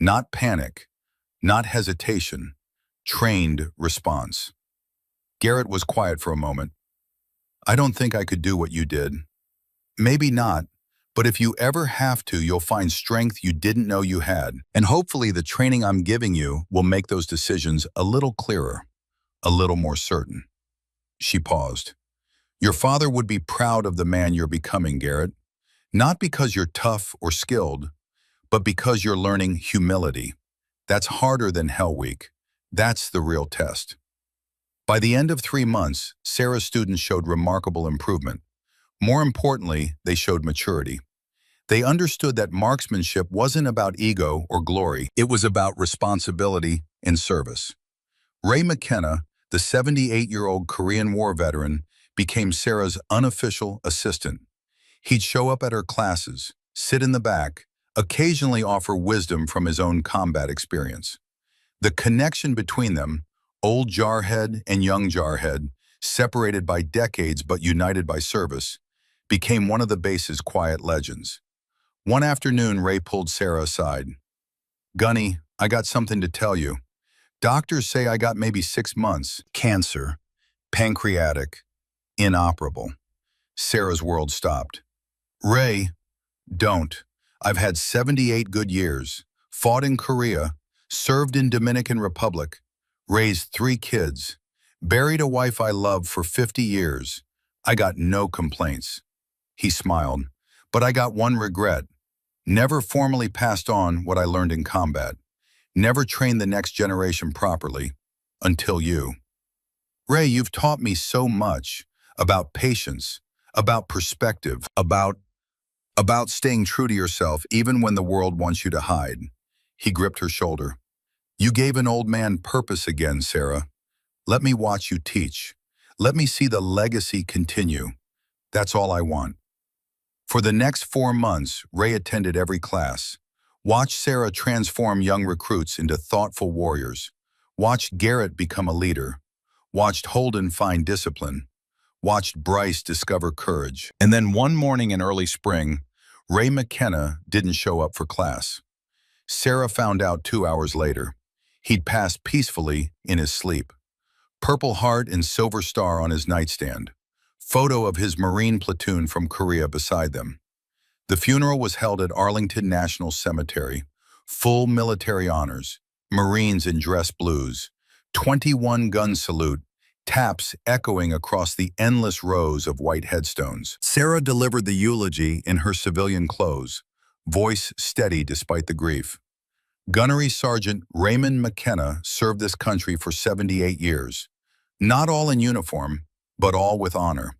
Not panic, not hesitation, trained response." Garrett was quiet for a moment. "I don't think I could do what you did." "Maybe not, but if you ever have to, you'll find strength you didn't know you had. And hopefully the training I'm giving you will make those decisions a little clearer, a little more certain." She paused. "Your father would be proud of the man you're becoming, Garrett. Not because you're tough or skilled, but because you're learning humility. That's harder than Hell Week. That's the real test." By the end of 3 months, Sarah's students showed remarkable improvement. More importantly, they showed maturity. They understood that marksmanship wasn't about ego or glory. It was about responsibility and service. Ray McKenna, the 78-year-old Korean War veteran, became Sarah's unofficial assistant. He'd show up at her classes, sit in the back, occasionally offer wisdom from his own combat experience. The connection between them, old Jarhead and young Jarhead, separated by decades but united by service, became one of the base's quiet legends. One afternoon, Ray pulled Sarah aside. "Gunny, I got something to tell you. Doctors say I got maybe 6 months. Cancer, pancreatic. Inoperable. Sarah's world stopped. Ray, don't. I've had 78 good years, fought in Korea, served in Dominican Republic, raised 3 kids, buried a wife I loved for 50 years. I got no complaints. He smiled. But I got one regret. Never formally passed on what I learned in combat. Never trained the next generation properly. Until you. Ray, you've taught me so much about patience, about perspective, about staying true to yourself even when the world wants you to hide. He gripped her shoulder. You gave an old man purpose again, Sarah. Let me watch you teach. Let me see the legacy continue. That's all I want. For the next 4 months, Ray attended every class. Watched Sarah transform young recruits into thoughtful warriors. Watched Garrett become a leader. Watched Holden find discipline. Watched Bryce discover courage. And then one morning in early spring, Ray McKenna didn't show up for class. Sarah found out 2 hours later. He'd passed peacefully in his sleep. Purple Heart and Silver Star on his nightstand. Photo of his Marine platoon from Korea beside them. The funeral was held at Arlington National Cemetery. Full military honors. Marines in dress blues. 21-gun salute. Taps echoing across the endless rows of white headstones. Sarah delivered the eulogy in her civilian clothes, voice steady despite the grief. Gunnery Sergeant Raymond McKenna served this country for 78 years. Not all in uniform, but all with honor.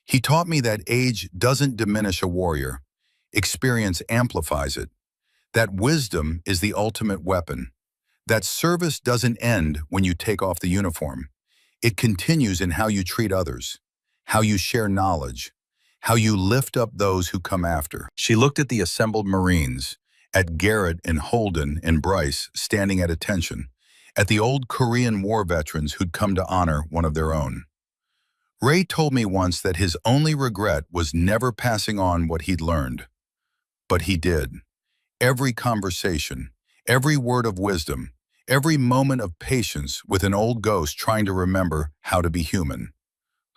He taught me that age doesn't diminish a warrior. Experience amplifies it. That wisdom is the ultimate weapon. That service doesn't end when you take off the uniform. It continues in how you treat others, how you share knowledge, how you lift up those who come after. She looked at the assembled Marines, at Garrett and Holden and Bryce standing at attention, at the old Korean War veterans who'd come to honor one of their own. Ray told me once that his only regret was never passing on what he'd learned. But he did. Every conversation, every word of wisdom, every moment of patience with an old ghost trying to remember how to be human.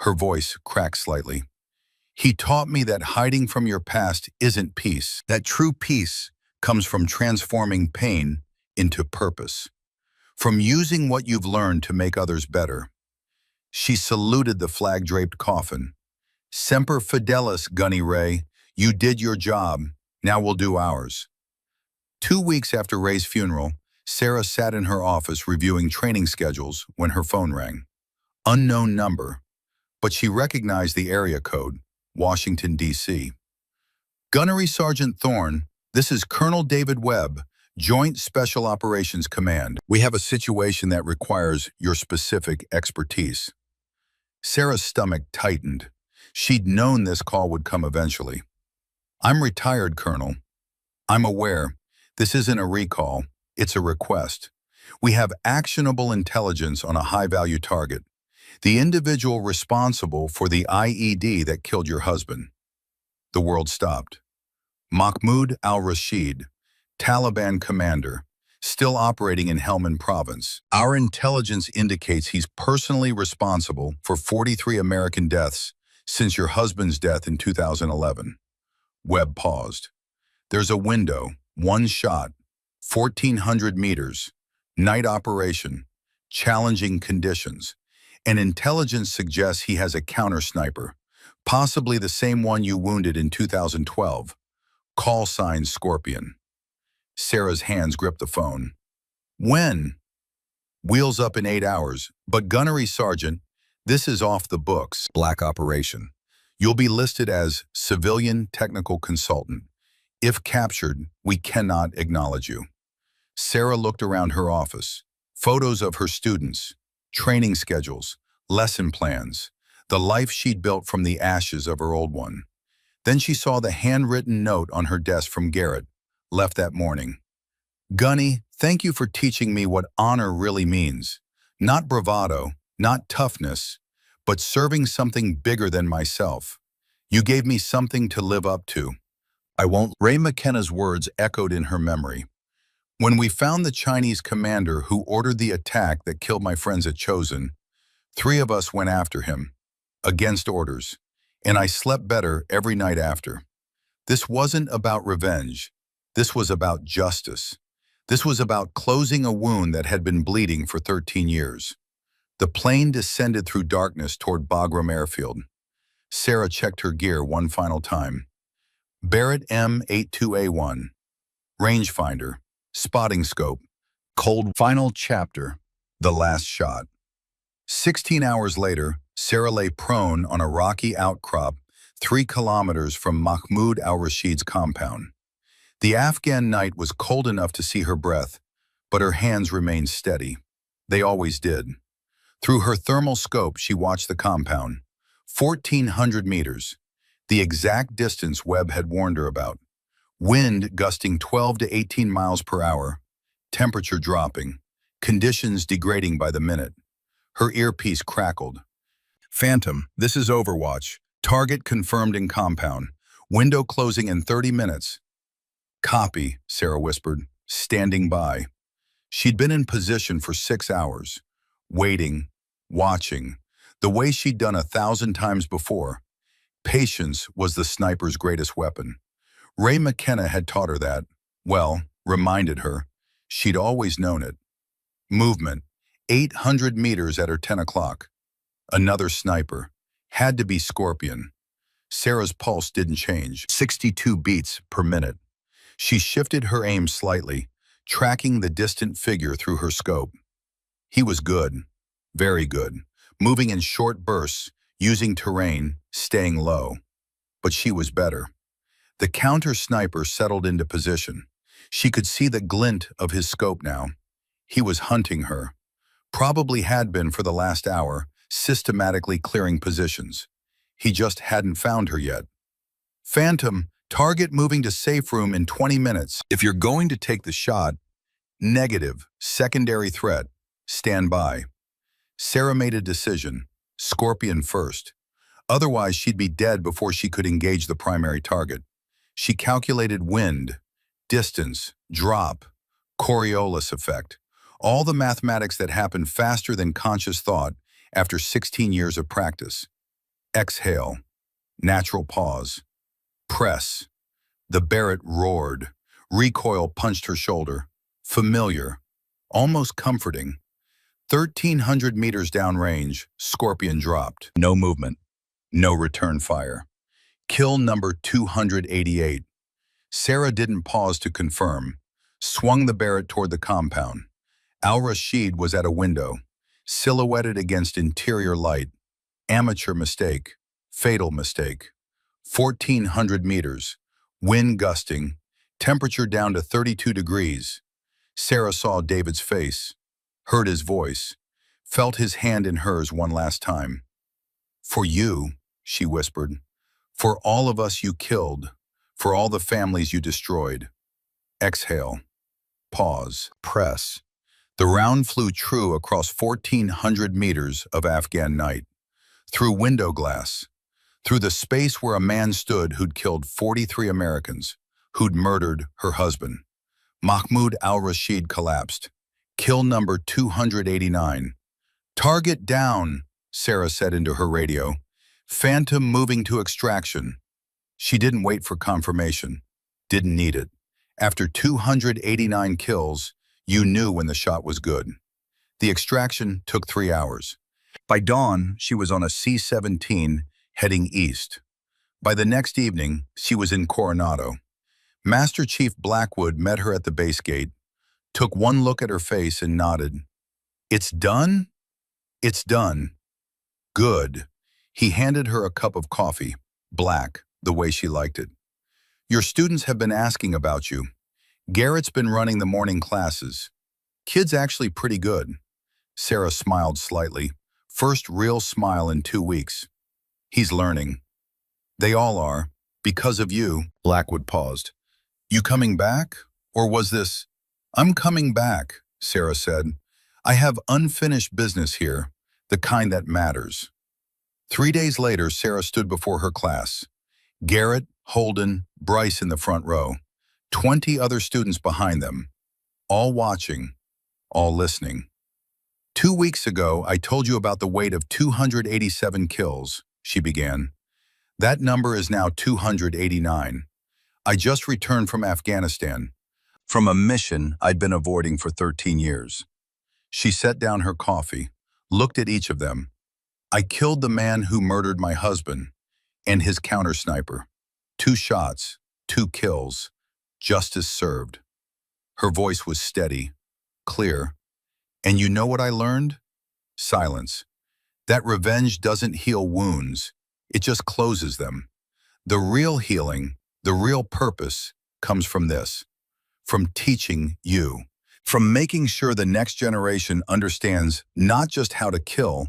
Her voice cracked slightly. He taught me that hiding from your past isn't peace. That true peace comes from transforming pain into purpose. From using what you've learned to make others better. She saluted the flag-draped coffin. Semper Fidelis, Gunny Ray. You did your job. Now we'll do ours. 2 weeks after Ray's funeral, Sarah sat in her office reviewing training schedules when her phone rang. Unknown number, but she recognized the area code, Washington, D.C. Gunnery Sergeant Thorne, this is Colonel David Webb, Joint Special Operations Command. We have a situation that requires your specific expertise. Sarah's stomach tightened. She'd known this call would come eventually. I'm retired, Colonel. I'm aware. This isn't a recall. It's a request. We have actionable intelligence on a high-value target. The individual responsible for the IED that killed your husband. The world stopped. Mahmoud al-Rashid, Taliban commander, still operating in Helmand province. Our intelligence indicates he's personally responsible for 43 American deaths since your husband's death in 2011. Webb paused. There's a window, one shot, 1,400 meters, night operation, challenging conditions. And intelligence suggests he has a counter-sniper, possibly the same one you wounded in 2012. Call sign Scorpion. Sarah's hands gripped the phone. When? Wheels up in 8 hours, but Gunnery Sergeant, this is off the books. Black operation. You'll be listed as Civilian Technical Consultant. If captured, we cannot acknowledge you. Sarah looked around her office. Photos of her students, training schedules, lesson plans, the life she'd built from the ashes of her old one. Then she saw the handwritten note on her desk from Garrett, left that morning. Gunny, thank you for teaching me what honor really means. Not bravado, not toughness, but serving something bigger than myself. You gave me something to live up to. I won't. Ray McKenna's words echoed in her memory. When we found the Chinese commander who ordered the attack that killed my friends at Chosin, 3 of us went after him. against orders, and I slept better every night after. This wasn't about revenge. This was about justice. This was about closing a wound that had been bleeding for 13 years. The plane descended through darkness toward Bagram Airfield. Sarah checked her gear one final time. Barrett M82A1. Rangefinder. Spotting scope. Cold. Final chapter. The last shot. 16 hours later, Sarah lay prone on a rocky outcrop 3 kilometers from Mahmoud al-Rashid's compound. The Afghan night was cold enough to see her breath, but her hands remained steady. They always did. Through her thermal scope, she watched the compound. 1,400 meters, the exact distance Webb had warned her about. Wind gusting 12 to 18 miles per hour, temperature dropping, conditions degrading by the minute. Her earpiece crackled. Phantom, this is Overwatch. Target confirmed in compound. Window closing in 30 minutes. Copy, Sarah whispered, standing by. She'd been in position for 6 hours, waiting, watching, the way she'd done 1,000 times before. Patience was the sniper's greatest weapon. Ray McKenna had taught her that, well, reminded her. She'd always known it. Movement, 800 meters at her 10 o'clock. Another sniper. Had to be Scorpion. Sarah's pulse didn't change, 62 beats per minute. She shifted her aim slightly, tracking the distant figure through her scope. He was good, very good, moving in short bursts, using terrain, staying low. But she was better. The counter-sniper settled into position. She could see the glint of his scope now. He was hunting her. Probably had been for the last hour, systematically clearing positions. He just hadn't found her yet. Phantom, target moving to safe room in 20 minutes. If you're going to take the shot, negative, secondary threat, stand by. Sarah made a decision, Scorpion first. Otherwise, she'd be dead before she could engage the primary target. She calculated wind, distance, drop, Coriolis effect, all the mathematics that happen faster than conscious thought after 16 years of practice. Exhale, natural pause, press. The Barrett roared. Recoil punched her shoulder. Familiar, almost comforting. 1,300 meters downrange, Scorpion dropped. No movement, no return fire. Kill number 288. Sarah didn't pause to confirm. Swung the Barrett toward the compound. Al-Rashid was at a window, silhouetted against interior light. Amateur mistake, fatal mistake. 1,400 meters, wind gusting, temperature down to 32 degrees. Sarah saw David's face, heard his voice, felt his hand in hers one last time. For you, she whispered, for all of us you killed, for all the families you destroyed. Exhale, pause, press. The round flew true across 1,400 meters of Afghan night, through window glass, through the space where a man stood who'd killed 43 Americans, who'd murdered her husband. Mahmoud al-Rashid collapsed. Kill number 289. Target down, Sarah said into her radio. Phantom moving to extraction. She didn't wait for confirmation. Didn't need it. After 289 kills, you knew when the shot was good. The extraction took 3 hours. By dawn, she was on a C-17 heading east. By the next evening, she was in Coronado. Master Chief Blackwood met her at the base gate, took one look at her face and nodded. It's done? It's done. Good. He handed her a cup of coffee, black, the way she liked it. Your students have been asking about you. Garrett's been running the morning classes. Kid's actually pretty good. Sarah smiled slightly. First real smile in 2 weeks. He's learning. They all are. Because of you. Blackwood paused. You coming back? Or was this? I'm coming back, Sarah said. I have unfinished business here, the kind that matters. 3 days later, Sarah stood before her class. Garrett, Holden, Bryce in the front row. 20 other students behind them. All watching, all listening. 2 weeks ago, I told you about the weight of 287 kills. she began. That number is now 289. I just returned from Afghanistan, from a mission I'd been avoiding for 13 years. She set down her coffee, looked at each of them. I killed the man who murdered my husband and his counter-sniper. 2 shots, 2 kills, justice served. Her voice was steady, clear. And you know what I learned? Silence. That revenge doesn't heal wounds, it just closes them. The real healing, the real purpose, comes from this, from teaching you, from making sure the next generation understands not just how to kill,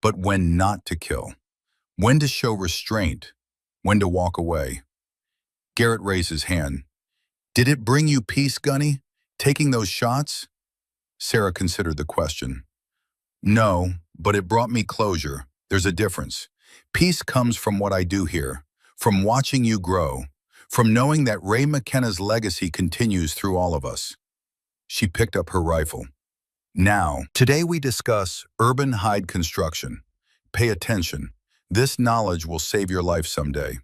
but when not to kill, when to show restraint, when to walk away. Garrett raised his hand. Did it bring you peace, Gunny, taking those shots? Sarah considered the question. No, but it brought me closure. There's a difference. Peace comes from what I do here, from watching you grow, from knowing that Ray McKenna's legacy continues through all of us. She picked up her rifle. Now, today we discuss urban hide construction. Pay attention. This knowledge will save your life someday.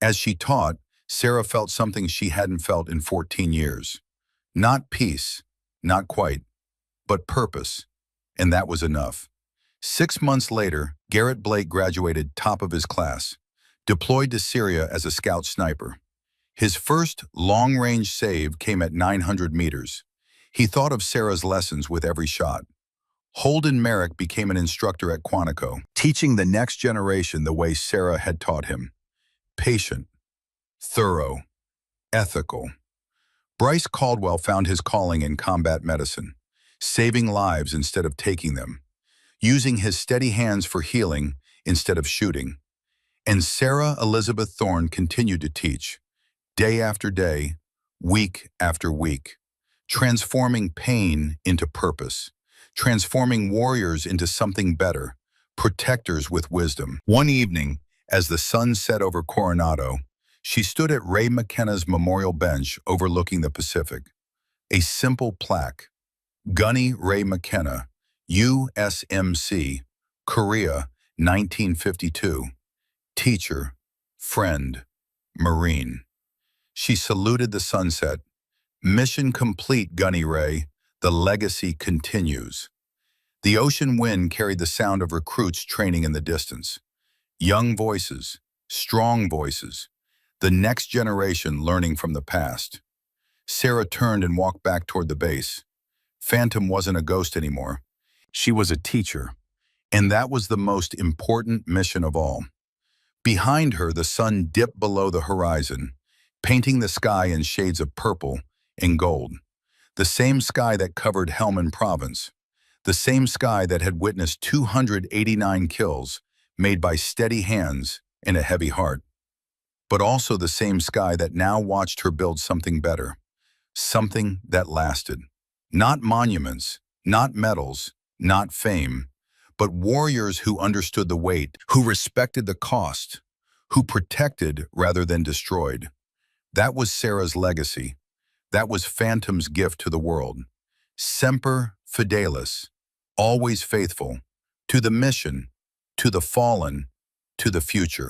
As she taught, Sarah felt something she hadn't felt in 14 years. Not peace, not quite, but purpose. And that was enough. 6 months later, Garrett Blake graduated top of his class, deployed to Syria as a scout sniper. His first long-range save came at 900 meters. He thought of Sarah's lessons with every shot. Holden Merrick became an instructor at Quantico, teaching the next generation the way Sarah had taught him. Patient, thorough, ethical. Bryce Caldwell found his calling in combat medicine, saving lives instead of taking them, using his steady hands for healing instead of shooting. And Sarah Elizabeth Thorne continued to teach, day after day, week after week, transforming pain into purpose, transforming warriors into something better, protectors with wisdom. One evening, as the sun set over Coronado, she stood at Ray McKenna's memorial bench overlooking the Pacific. A simple plaque, Gunny Ray McKenna, USMC, Korea, 1952. Teacher, friend, Marine. She saluted the sunset. Mission complete, Gunny Ray. The legacy continues. The ocean wind carried the sound of recruits training in the distance. Young voices, strong voices. The next generation learning from the past. Sarah turned and walked back toward the base. Phantom wasn't a ghost anymore. She was a teacher. And that was the most important mission of all. Behind her, the sun dipped below the horizon, painting the sky in shades of purple and gold. The same sky that covered Helmand Province. The same sky that had witnessed 289 kills made by steady hands and a heavy heart. But also the same sky that now watched her build something better. Something that lasted. Not monuments, not medals, not fame, but warriors who understood the weight, who respected the cost, who protected rather than destroyed. That was Sarah's legacy. That was Phantom's gift to the world. Semper Fidelis, always faithful, to the mission, to the fallen, to the future.